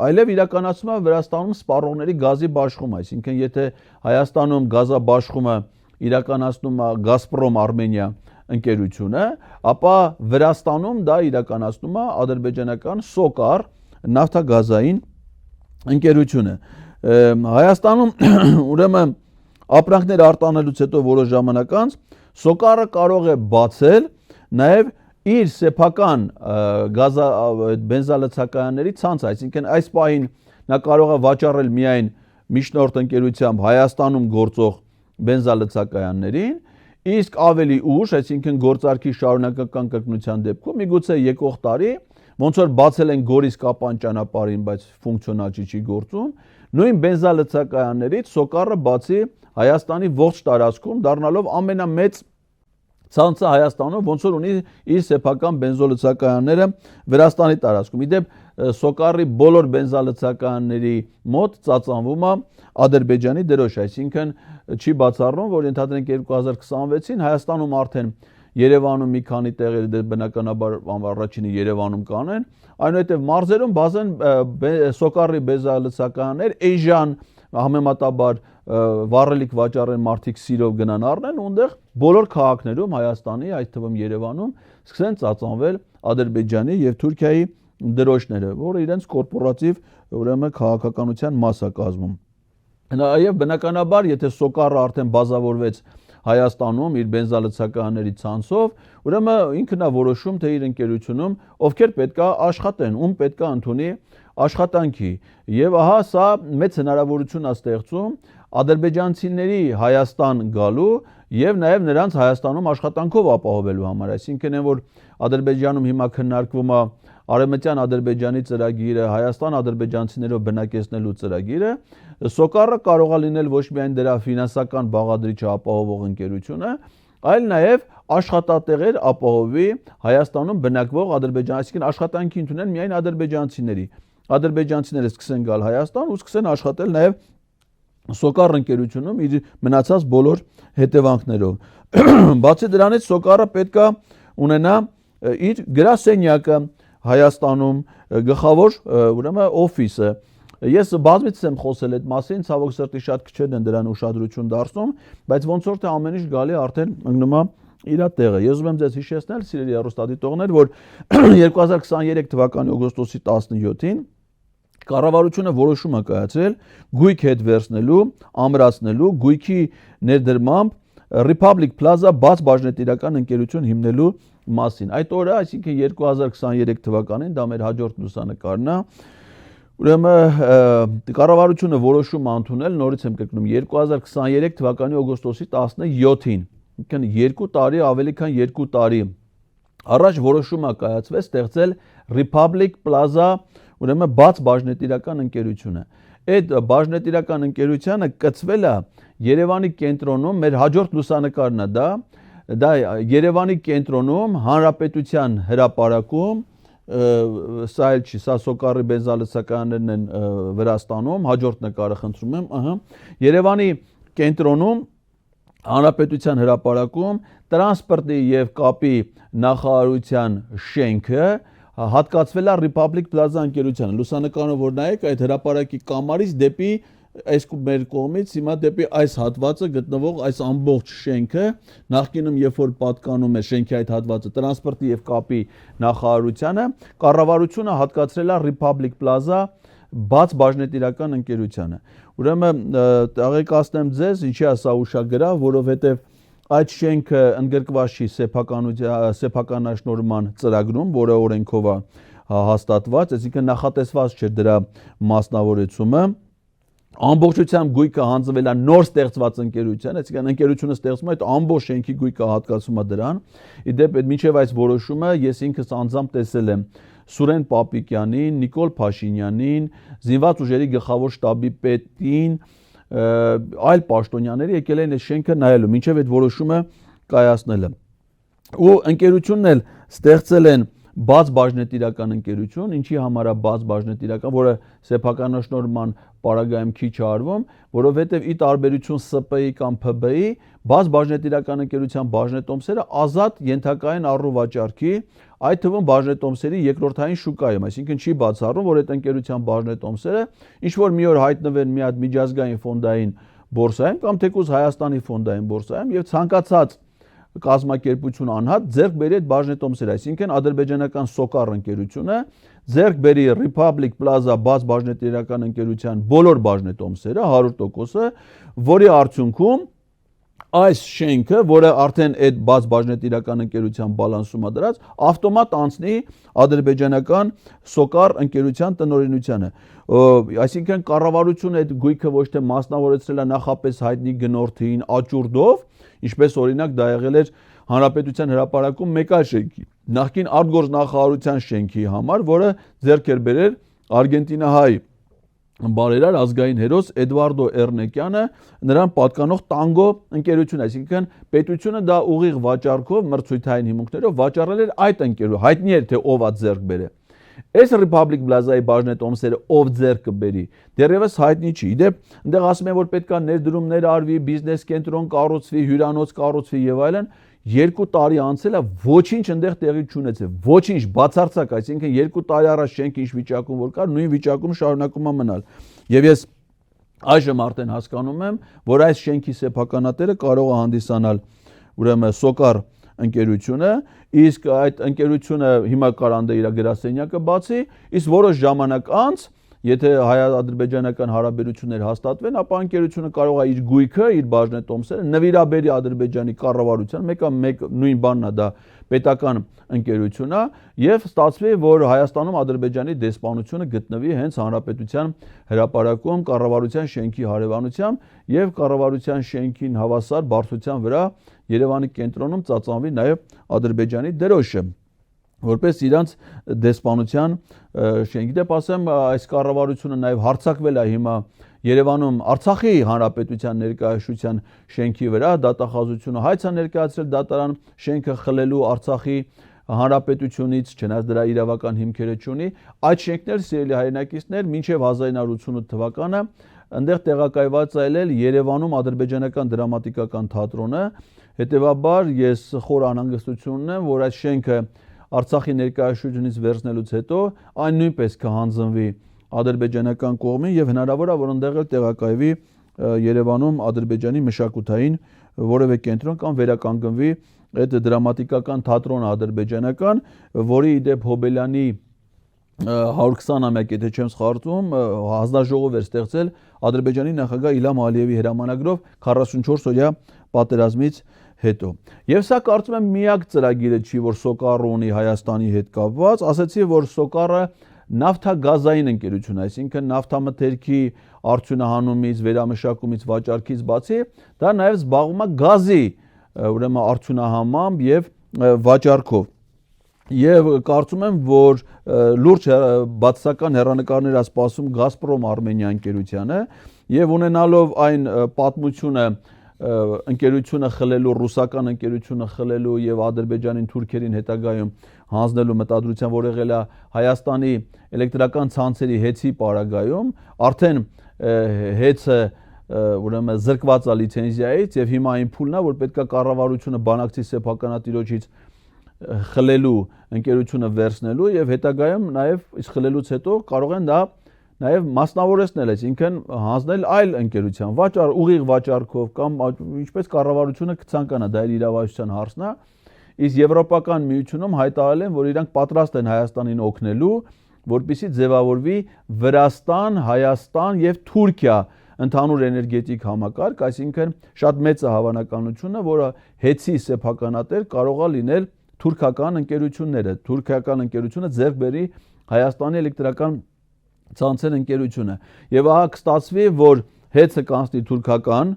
այլև իրականացում է Վրաստանում սպառողների գազի բաշխում, այսինքն եթե Հայաստանում գազաբաշխումը իրականացնում է Գազպրոմ Արմենիա ընկերությունը, ապա Վրաստանում դա իրականացնում է ադրբեջանական Սոկար նավթագազային ընկերությունը։ Հայաստանում ուրեմն ապրանքներ արտանելուց հետո որոշ ժամանակ անց Սոկարը կարող է բացել նաև իր սեփական բենզալցակայանների ցանցը, այսինքն այս պահին նա կարող է վաճառել միայն միջնորդ ընկերությամբ Հայաստանում գործող բենզալցակայաններին, իսկ ավելի ուշ, այսինքն գործարքի շարունակական կրկնության դեպքում միգուցե եկող տարի ոնց որ բացել են Գորիս Կապան ճանապարհին, բայց ֆունկցիոնալ չի գործում, նույն բենզալցակայաններից Սոկարը բացի Հայաստանի ողջ տարածքում դառնալով ամենամեծ ցանցը Հայաստանում, ոնց որ ունի իր սեփական բենզոլցակայանները Վրաստանի տարածքում։ Իդեպ Սոկարի բոլոր բենզալցակայանների մոտ ծածանվում է Ադրբեջանի դրոշ, այսինքն չի բացառվում, որ ընդհանրենք 2026-ին Հայաստանում արդեն Երևանում մի քանի տեղեր բնականաբար առաջինը Երևանում կանեն, այնուհետև մարզերում բազեն Սոկարի բենզալցակայաններ, Էժան համեմատաբար վառելիք վաճառեն մարդիկ սիրով գնան առնեն, ունդեղ բոլոր քաղաքներում Հայաստանի, այդ թվում Երևանում սկսեն ծածանվել Ադրբեջանի եւ Թուրքիայի դրոշները, որը իրենց կորպորատիվ ուրեմն քաղաքականության մաս է կազմում։ Նաև բնականաբար, եթե Սոկարը արդեն բազավորվեց Հայաստանում իր բենզալցակայանների ցանցով, ուրեմն ինքն է որոշում, թե իր ընկերությունում ովքեր պետքա աշխատեն, ում պետքա ընդունի աշխատանքի։ Եվ ահա սա մեծ հնարավորություն է ստեղծում ադրբեջանցիների Հայաստան գալու եւ նաեւ նրանց Հայաստանում աշխատանքով ապահովելու համար, այսինքն այն որ Ադրբեջանում հիմա քննարկվում է Արևմտյան Ադրբեջանի ծրագիրը, Հայաստան ադրբեջանցիներով բնակեցնելու ծրագիրը, Սոկարը կարող է լինել ոչ միայն դրա ֆինանսական բաղադրիչը ապահովող ընկերությունը, այլ նաև աշխատատեղեր ապահովի Հայաստանում բնակվող ադրբեջանցիներին, աշխատանքի ընդունեն միայն ադրբեջանցիների։ Ադրբեջանցիները սկսեն գալ Հայաստան ու սկսեն աշխատել նաև Սոկար ընկերությունում իր մնացած բոլոր հետևանքներով։ Բացի դրանից Սոկարը պետքա ունենա իր գրասենյակը Հայաստանում, գլխավոր ուրեմն օֆիսը։ Ես բազմիցս եմ խոսել այդ մասին, ցավոք սրտի շատ քչերն են դրան ուշադրություն դարձնում, բայց ոնց որ թե ամեն ինչ գալի արդեն ընկնում է իր տեղը։ Ես ուզում եմ ձեզ հիշեցնել, սիրելի հեռուստադիտողներ, որ 2023 թվականի օգոստոսի 17-ին կառավարությունը որոշում է կայացրել գույք հետ վերցնելու, ամրացնելու, գույքի ներդրմամբ Republic Plaza բաց բաժնետիրական ընկերություն հիմնելու մասին։ Այդ օրը, այսինքն 2023 թվականին, դա մեր հաջորդ լուսանկարն է, ուրեմն կառավարությունը որոշում է ընդունել, նորից եմ կրկնում, 2023 թվականի օգոստոսի 17-ին, այսինքն 2 տարի, ավելի քան 2 տարի առաջ որոշում է կայացվել ստեղծել Republic Plaza, ուրեմն բաց բաժնետիրական ընկերությունը։ Այդ բաժնետիրական ընկերությունը կցվել է Երևանի կենտրոնում, մեր հաջորդ լուսանկարն է դա Երևանի կենտրոնում Հանրապետության հրապարակում, սա էլ չի, սա Սոկարի բենզալցակայաններն են Վրաստանում, հաջորդ նկարը խնդրում եմ, Երևանի կենտրոնում Հանրապետության հրապարակում տրանսպորտի եւ կապի նախարարության շենքը հատկացվել է Republic Plaza ընկերությանը։ Լուսանկարը որ նայեք, այդ հրապարակի կամարից դեպի այս մեր կողմից հիմա դեպի այս հատվածը գտնվող այս ամբողջ շենքը նախկինում երբ որ պատկանում է շենքի այդ հատվածը տրանսպորտի եւ կապի նախարարությանը, կառավարությունը հատկացրել է Republic Plaza բաց բաժնետիրական ընկերությանը։ Ուրեմն տեղեկացնեմ ձեզ, ինչի է սա ուշագրավ, որովհետեւ այդ շենքը ընդգրկված չի սեփականաշնորհման ծրագրում, որը օրենքով է հաստատված, այսինքն նախատեսված չէ դրա մասնավորեցումը։ Ամբողջությամբ գույքը հանձնվել է նոր ստեղծված ընկերության, այսինքն ընկերությունը ստեղծում է այդ ամբողջ շենքի գույքը հատկացում է դրան։ Իդեպ մինչև այս որոշումը ես ինքս անձամբ տեսել եմ Սուրեն Պապիկյանին, Նիկոլ Փաշինյանին, զինված ուժերի գլխավոր շտաբի պետին, այլ պաշտոնյաների եկել են այս շենքը նայելու, մինչև այդ որոշումը կայացնելը։ Ու ընկերությունն էլ ստեղծել են բաց բաժնետիրական ընկերություն, ինչի համար է բաց բաժնետիրական, որը սեփականաշնորհման պարագայում քիչ է արվում, որովհետև ի տարբերություն ՍՊ-ի կամ ՓԲ-ի, բաց բաժնետիրական ընկերության բաժնետոմսերը ազատ ենթակային առուվաճառքի, այդ թվում բաժնետոմսերի երկրորդային շուկայում, այսինքն չի բացառում, որ այդ ընկերության բաժնետոմսերը ինչ որ մի օր հայտնվեն մի հատ միջազգային ֆոնդային բորսայում կամ թեկուզ Հայաստանի ֆոնդային բորսայում եւ ցանկացած կազմակերպություն անհատ ձեռք բերի այդ բաժնետոմսերը, այսինքն ադրբեջանական Սոկար ընկերությունը ձեռք բերի Republic Plaza բաց բաժնետիրական ընկերության բոլոր բաժնետոմսերը 100%-ը, որի արդյունքում այս շենքը, որը արդեն այդ բաց բաժնետիրական ընկերության բալանսում է դրած, ավտոմատ անցնի ադրբեջանական Սոկար ընկերության տնօրինությանը։ Այսինքն կառավարությունը այդ գույքը ոչ թե մասնավորեցրել է նախապես հայտնի գնորդին աճուրդով, ինչպես օրինակ դա եղել էր Հանրապետության հրապարակում մեկ այլ շենքի, նախկին արտգործնախարարության շենքի համար, որը ձեռք էր բերել արգենտինահայ բարերար ազգային հերոս Էդվարդո Էրնեկյանը, նրան պատկանող Տանգո ընկերություն, այսինքն պետությունը դա ուղիղ վաճառքով մրցույթային հիմունքներով վաճառել էր այդ ընկերությունը, հայտնի էր թե ով է ձեռք բերել։ Այս Republic Plaza-ի բաժնետոմսերը ով ձեռք կբերի, դեռևս հայտնի չի։ Իդեպ այնտեղ ասում են, որ պետք է ներդրումներ արվի, բիզնես կենտրոն կառուցվի, հյուրանոց կառուցվի եւ այլն։ 2 տարի անցել է, ոչինչ այնտեղ տեղի չունեցել, ոչինչ, բացարձակ, այսինքն 2 տարի առաջ շենքը ինչ վիճակում որ կար, նույն վիճակում շարունակում է մնալ։ Եվ ես այժմ արդեն հասկանում եմ, որ այս շենքի սեփականատերը կարող է հանդիսանալ ուրեմն Սոկար ընկերությունը, իսկ այդ ընկերությունը հիմա կարանդը իր գրասենյակը բացի, իսկ որոշ ժամանակ անց եթե հայ-ադրբեջանական հարաբերություններ հաստատվեն, ապա ընկերությունը կարող է իր գույքը, իր բաժնետոմսերը նվիրաբերի Ադրբեջանի կառավարության, մեկ նույն բանն է դա պետական ընկերություն է, եւ ստացվի, որ Հայաստանում Ադրբեջանի դեսպանությունը գտնվի հենց հանրապետության հրապարակում կառավարության շենքի հարևանությամբ եւ կառավարության շենքին հավասար բարձրության վրա Երևանի կենտրոնում ծածանվի նաեւ Ադրբեջանի դրոշը, որպես իրանց դեսպանության շենք։ Դեպ ասեմ, այս կառավարությունը նաև հարձակվել է հիմա Երևանում Արցախի հանրապետության ներկայացության շենքի վրա, դատախազությունը հայց է ներկայացրել դատարան շենքը խլելու Արցախի հանրապետությունից, չնայած դրա իրավական հիմքերը չունի։ Այդ շենքներ, սիրելի հայրենակիցներ, մինչև 1988 թվականը այնտեղ տեղակայված է Երևանում ադրբեջանական դրամատիկական թատրոնը, հետևաբար ես խոր անհանգստություն ունեմ, որ այդ շենքը Արցախի ներկայացությունից վերցնելուց հետո այն նույնպես կհանձնվի ադրբեջանական կողմին եւ հնարավոր է որ այնտեղ էլ տեղակայվի Երևանում Ադրբեջանի մշակութային որևէ կենտրոն կամ վերականգնվի այդ դրամատիկական թատրոնը ադրբեջանական, որի իդեպ Հոբելյանի 120-ամյակ, եթե չեմ սխալվում, հանձնաժողով էր ստեղծել Ադրբեջանի նախագահ Իլհամ Ալիևի հրամանագրով 44-օրյա պատերազմից հետո։ Եվ սա կարծում եմ միակ ծրագիրը չի, որ Սոկարը ունի Հայաստանի հետ կապված, ասացի, որ Սոկարը նավթագազային ընկերություն, այսինքն նավթամթերքի արդյունահանումից, վերամշակումից, վաճառքից բացի, դա նաև զբաղվում է գազի, ուրեմն արդյունահանմամբ եւ վաճառքով։ Եվ կարծում եմ, որ լուրջ բացասական հեռանկարներ է սպասում Գազպրոմ Արմենիա ընկերությանը եւ ունենալով այն պատմությունը ընկերությունը խլելու, ռուսական ընկերությունը խլելու եւ Ադրբեջանին թուրքերին հետագայում հանձնելու մտադրության, որ եղել է Հայաստանի էլեկտրական ցանցերի հեծի պարագայում, արդեն հեծը ուրեմն զրկված է լիցենզիայից եւ հիմա այն փուլն է, որ պետքա կառավարությունը բանակցի սեփականատիրոջից խլելու ընկերությունը վերցնելու եւ հետագայում նաեւ իսկ խլելուց հետո կարող են դա նաև մասնավորեցնել, այսինքն հանձնել այլ ընկերության, ուղիղ վաճառքով կամ ինչպես կառավարությունը կցանկանա, դա իր իրավասության հարցն է, իսկ Եվրոպական միությունում հայտարարել են, որ իրանք պատրաստ են Հայաստանին օգնելու, որպեսզի ձևավորվի Վրաստան, Հայաստան եւ Թուրքիա ընդհանուր էներգետիկ համակարգ, այսինքն շատ մեծ է հավանականությունը, որը հեծի սեփականատեր կարող է լինել թուրքական ընկերությունները, թուրքական ընկերությունը ձեռք բերի Հայաստանի էլեկտրական ցանցեր ընկերությունը եւ ահա կստացվի, որ հեծը կանցնի թուրքական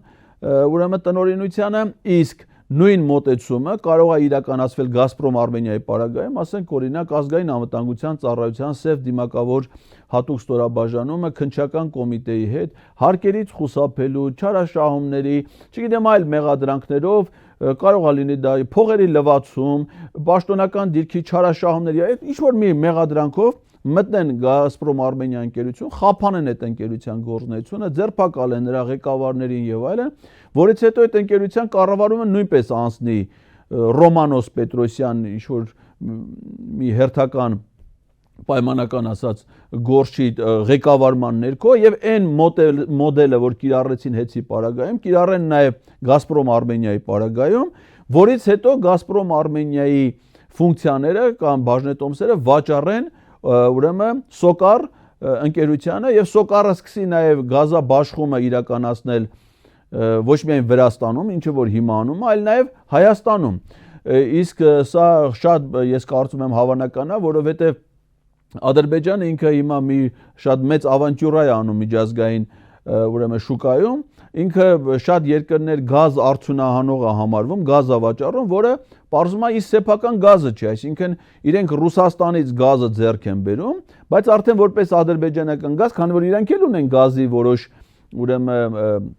ուրեմն տնօրինությանը, իսկ նույն մոտեցումը կարող է իրականացվել Գազպրոմ Արմենիայի պարագայում, ասենք օրինակ ազգային անվտանգության ծառայության սև դիմակավոր հատուկ ստորաբաժանումը քննչական կոմիտեի հետ հարկերից խուսափելու, չարաշահումների, չգիտեմ այլ մեղադրանքներով կարող է լինի դա փողերի լվացում, պաշտոնական դիրքի չարաշահումների, այդ ինչ որ մի մեղադրանքով մտնեն Գազպրոմ Արմենիա ընկերություն, խափանեն այդ ընկերության գործունեությունը, ձերբակալեն նրա ղեկավարներին եւ այլն, որից հետո այդ ընկերության կառավարումը նույնպես անցնի Ռոմանոս Պետրոսյան ինչ որ մի հերթական պայմանական ասած գործի ղեկավարման ներքո եւ այն մոդելը, որ կիրառեցին հեծի պարագայում, կիրառեն նաեւ Գազպրոմ Արմենիայի պարագայում, որից հետո Գազպրոմ Արմենիայի ֆունկցիաները կամ բաժնետոմսերը վաճառեն ուրեմն Սոկար ընկերությանը եւ Սոկարը սկսի նաեւ գազաբաշխումը իրականացնել ոչ միայն Վրաստանում, ինչը որ հիմա անում, այլ նաև Հայաստանում։ Իսկ սա շատ ես կարծում եմ հավանական է, որովհետև Ադրբեջանը ինքը հիմա մի շատ մեծ ավանտյուրա է անում միջազգային ուրեմն շուկայում, ինքը շատ երկրներ գազ արդյունահանող է համարվում, գազ է վաճառում, որը պարզվում է իր սեփական գազը չի, այսինքն իրենք Ռուսաստանից գազը ձեռք են բերում, բայց արդեն որպես ադրբեջանական գազ, քանի որ իրենք էլ ունեն գազի որոշ ուրեմն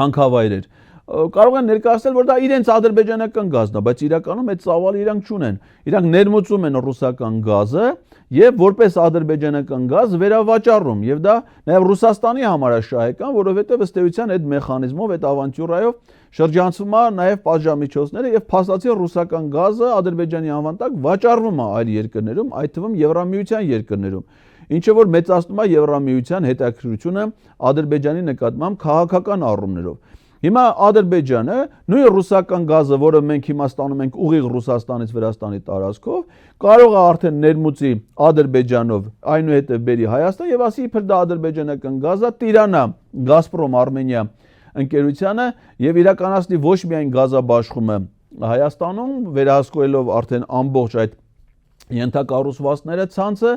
հանքավայրեր, կարող են ներկայացնել, որ դա իրենց ադրբեջանական գազն է, բայց իրականում այդ ծավալը իրանք չունեն։ Իրանք ներմուծում են ռուսական գազը եւ որպես ադրբեջանական գազ վերավաճառում եւ դա նաեւ Ռուսաստանի համար է շահեկան, որովհետեւ ըստ էության այդ մեխանիզմով, այդ ավանտյուրայով շրջանցվում է նաեւ պատժամիջոցները եւ փաստացի ռուսական գազը Ադրբեջանի անվան տակ վաճառվում է այլ երկրներում, այդ թվում Եվրամիության երկրներում, ինչը որ մեծացնում է Եվրամիության հետաքրքրությունը Ադրբեջանի նկատմամբ քաղաքական առումներով։ Հիմա Ադրբեջանը նույն ռուսական գազը, որը մենք հիմա ստանում ենք ուղիղ Ռուսաստանից Վրաստանի տարածքով, կարող է արդեն ներմուծի Ադրբեջանով, այնուհետև բերի Հայաստան եւ ասի իբր դա ադրբեջանական գազ է, տիրանա Գազպրոմ Արմենիա ընկերությանը եւ իրականացնի ոչ միայն գազաբաշխումը Հայաստանում, վերահսկելով արդեն ամբողջ այդ ենթակառուցվածքները ցանցը,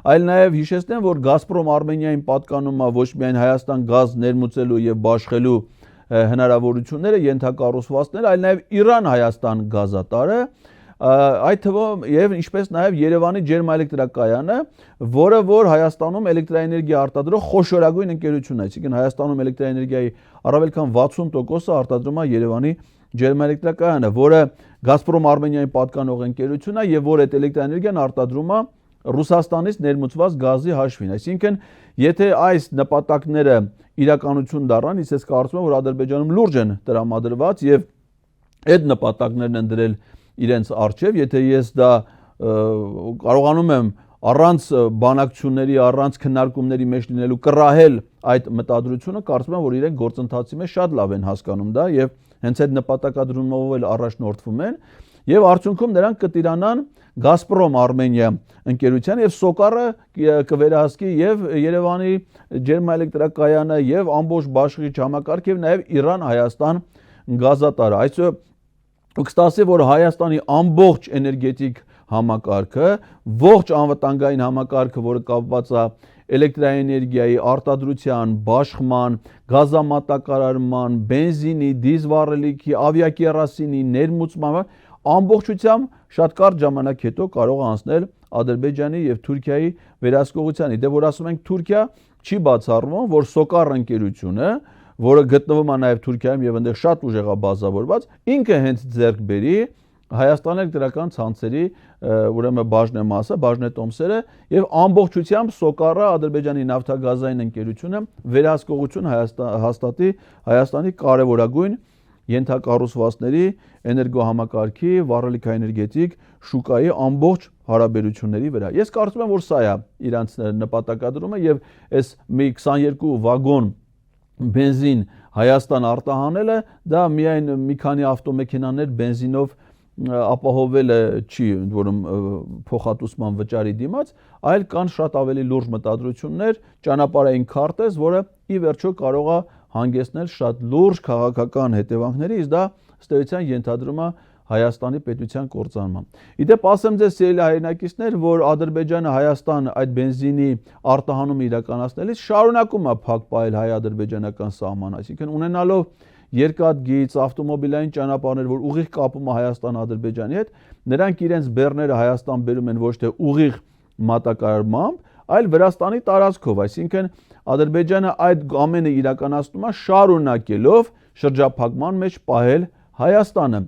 այլ նաեւ հիշեցնեմ, որ Գազպրոմ Արմենիային պատկանում է ոչ միայն Հայաստան գազ ներմուծելու եւ բաշխելու հնարավորությունները, ենթակառուցվածքները, այլ նաև Իրան-Հայաստան գազատարը, այդ թվում եւ ինչպես նաև Երևանի ջերմաէլեկտրակայանը, որը որ Հայաստանում էլեկտրաէներգիա արտադրող խոշորագույն ընկերությունն է, այսինքն Հայաստանում էլեկտրաէներգիայի առավել քան 60%-ը արտադրում է Երևանի ջերմաէլեկտրակայանը, որը Գազպրոմ Արմենիային պատկանող ընկերություն է եւ որ այդ էլեկտրաէներգիան արտադրում է Ռուսաստանից ներմուծված գազի հաշվին, այսինքն եթե այս նպատակները իրականություն դառնան, ես կարծում եմ, որ Ադրբեջանում լուրջ են տրամադրված եւ այդ նպատակներն են դրել իրենց արժեվ, եթե ես դա կարողանում եմ առանց բանակցությունների, առանց քննարկումների մեջ լինելու կռահել այդ մտադրությունը, կարծում եմ, որ իրենք գործընթացի մեջ շատ լավ են հասկանում դա եւ հենց այդ նպատակադրումով էլ առաջնորդվում են եւ արդյունքում նրանք կտիրանան Գազպրոմ Արմենիա ընկերության եւ Սոկարը կվերահսկի եւ Երևանի ջերմաէլեկտրակայանը եւ ամբողջ բաշխիչ համակարգ եւ նաեւ Իրան-Հայաստան գազատարը։ Այսօր կստացի, որ Հայաստանի ամբողջ էներգետիկ համակարգը, ողջ անվտանգային համակարգը, որը կապված է էլեկտրաէներգիայի արտադրության, բաշխման, գազամատակարարման, բենզինի, դիզվառելիքի, ավիակերոսինի, ներմուծման, ամբողջությամբ շատ կարճ ժամանակ հետո կարող է անցնել Ադրբեջանի եւ Թուրքիայի վերահսկողությանը։ Դե որ ասում ենք Թուրքիա, չի բացառվում, որ Սոկար ընկերությունը, որը գտնվում է նաեւ Թուրքիայում եւ այնտեղ շատ ուժեղ է բազավորված, ինքը հենց ձեռք բերի Հայաստանի էլեկտրական ցանցերի ուրեմն բաժնեմասը, բաժնետոմսերը եւ ամբողջությամբ Սոկարը Ադրբեջանի նավթագազային ընկերությունը վերահսկողություն հաստատի Հայաստանի կարևորագույն ենթակառուցվածքների, էներգոհամակարգի, վառելիքաէներգետիկ շուկայի ամբողջ հարաբերությունների վրա։ Ես կարծում եմ, որ սա է իրանց նպատակադրումը եւ այս մի 22 վագոն բենզին Հայաստան արտահանելը դա միայն մի քանի ավտոմեքենաներ բենզինով ապահովելը չի, որում փոխհատուցման վճարի դիմաց, այլ կան շատ ավելի լուրջ մտադրություններ, ճանապարհային քարտեզ, որը ի վերջո կարող է հանգեցնել շատ լուրջ քաղաքական հետևանքների, իսկ դա ըստ էության ենթադրում է Հայաստանի պետության կործանման։ Իդեպ ասեմ ձեզ սիրելի հայրենակիցներ, որ Ադրբեջանը Հայաստան այդ բենզինի արտահանումը իրականացնելիս շարունակում է փակ պահել հայ-ադրբեջանական սահմանը, այսինքն ունենալով երկաթգիծ, ավտոմոբիլային ճանապարհներ, որ ուղիղ կապում է Հայաստան-Ադրբեջանի հետ, նրանք իրենց բեռները Հայաստան բերում են ոչ թե ուղիղ մատակարարմամբ, այլ Վրաստանի տարածքով, այսինքն Ադրբեջանը այդ ամենը իրականացնում է շարունակելով շրջափակման մեջ պահել Հայաստանը։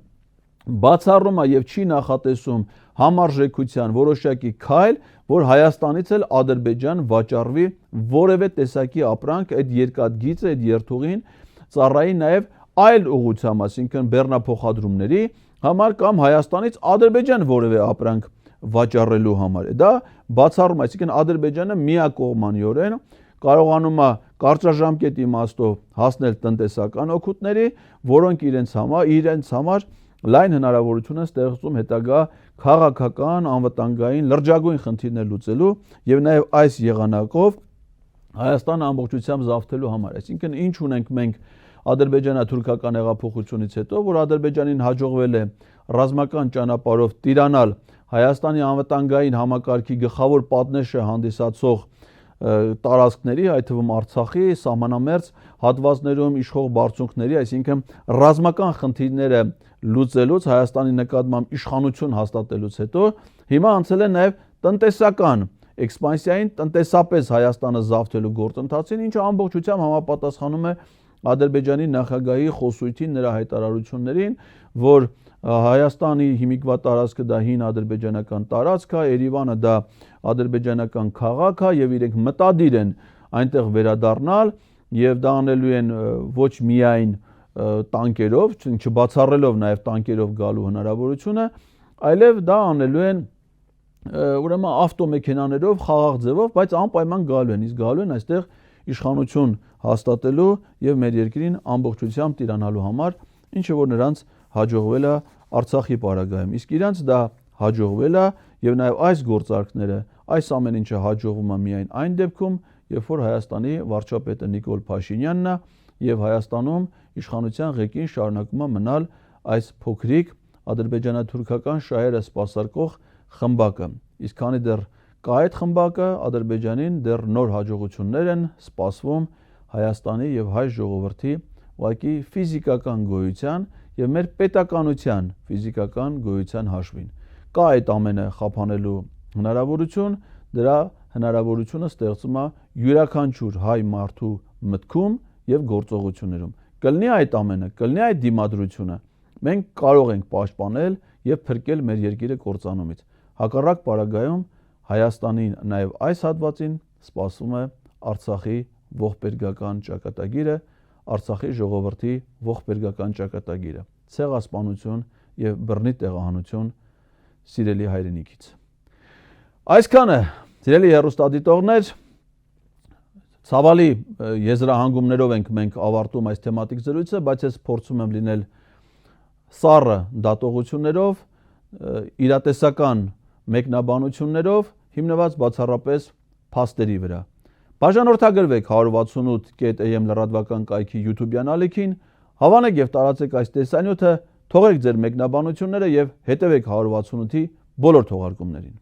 Բացառում է եւ չի նախատեսում համարժեքության որոշակի քայլ, որ Հայաստանից էլ Ադրբեջան վաճառվի որևէ տեսակի ապրանք այդ երկաթգիծը, այդ երթուղին ծառայի նաև այլ ուղղությամբ, այսինքն բեռնափոխադրումների համար կամ Հայաստանից Ադրբեջան որևէ ապրանք վաճառելու համար։ Դա բացառում, այսինքն Ադրբեջանը միակողմանիորեն կարողանում է կարճաժամկետ իմաստով հասնել տնտեսական օգուտների, որոնք իրենց համար լայն հնարավորություն են ստեղծում հետագա քաղաքական, անվտանգային, լրջագույն խնդիրներ լուծելու եւ նաեւ այս եղանակով Հայաստանը ամբողջությամբ զավթելու համար, այսինքն ինչ ունենք մենք ադրբեջանա-թուրքական հեղափոխությունից հետո, որ Ադրբեջանին հաջողվել է ռազմական ճանապարհով տիրանալ Հայաստանի անվտանգային համակարգի գլխավոր պատնեշը հանդիսացող տարածքների, այդ թվում Արցախի սահմանամերձ հատվածներում իշխող բարձունքների, այսինքն ռազմական խնդիրները լուծելուց, Հայաստանի նկատմամբ իշխանություն հաստատելուց հետո հիմա անցել է նաև տնտեսական էքսպանսիային, տնտեսապես Հայաստանը զավթելու գործընթացին, ինչը ամբողջությամբ համապատասխանում է Ադրբեջանի նախագահի խոսույթին, նրա հայտարարություններին, որ Հայաստանի հիմիկվա տարածքը դա հին ադրբեջանական տարածք է, Երևանը դա ադրբեջանական քաղաք է եւ իրենք մտադիր են այնտեղ վերադառնալ եւ դա անելու են ոչ միայն տանկերով, չբացառելով նաեւ տանկերով գալու հնարավորությունը, այլև դա անելու են ուրեմն ավտոմեքենաներով, խաղաղ ձևով, բայց անպայման գալու են, իսկ գալու են այստեղ իշխանություն հաստատելու եւ մեր երկրին ամբողջությամբ տիրանալու համար, ինչը որ նրանց հաջողվել է Արցախի պարագայում, իսկ իրանց դա հաջողվել է եւ նաեւ այս գործարքները, այս ամեն ինչը հաջողվում է միայն այն դեպքում, երբ որ Հայաստանի վարչապետը Նիկոլ Փաշինյանն է եւ Հայաստանում իշխանության ղեկին շարունակում է մնալ այս փոքրիկ ադրբեջանա-թուրքական շահերը սպասարկող խմբակը, իսկ քանի դեռ կա այդ խմբակը, Ադրբեջանին դեռ նոր հաջողություններ են սպասվում Հայաստանի եւ հայ ժողովրդի ուղղակի ֆիզիկական գոյության եւ մեր պետականության ֆիզիկական գոյության հաշվին։ Կա այդ ամենը խափանելու հնարավորություն, դրա հնարավորությունը ստեղծում է յուրաքանչյուր հայ մարդու մտքում եւ գործողություններում։ Կլինի այդ ամենը, կլինի այդ դիմադրությունը, մենք կարող ենք պաշտպանել եւ փրկել մեր երկիրը կործանումից։ Հակառակ պարագայում Հայաստանի նաեւ այս հատվածին սպասվում է Արցախի ողբերգական ճակատագիրը, Արցախի ժողովրդի ողբերգական ճակատագիրը, ցեղասպանություն եւ բռնի տեղահանություն սիրելի հայրենիքից։ Այսքանը, սիրելի հեռուստադիտողներ, ցավալի եզրահանգումներով ենք մենք ավարտում այս թեմատիկ զրույցը, բայց ես փորձում եմ լինել սառը դատողություններով, իրատեսական մեկնաբանություններով, հիմնված բացառապես փաստերի վրա։ Բաժանորդագրվեք 168.am լրատվական կայքի YouTube-յան ալիքին, հավանեք եւ տարածեք այս տեսանյութը, թողեք ձեր մեկնաբանությունները եւ հետեւեք 168-ի բոլոր թողարկումներին։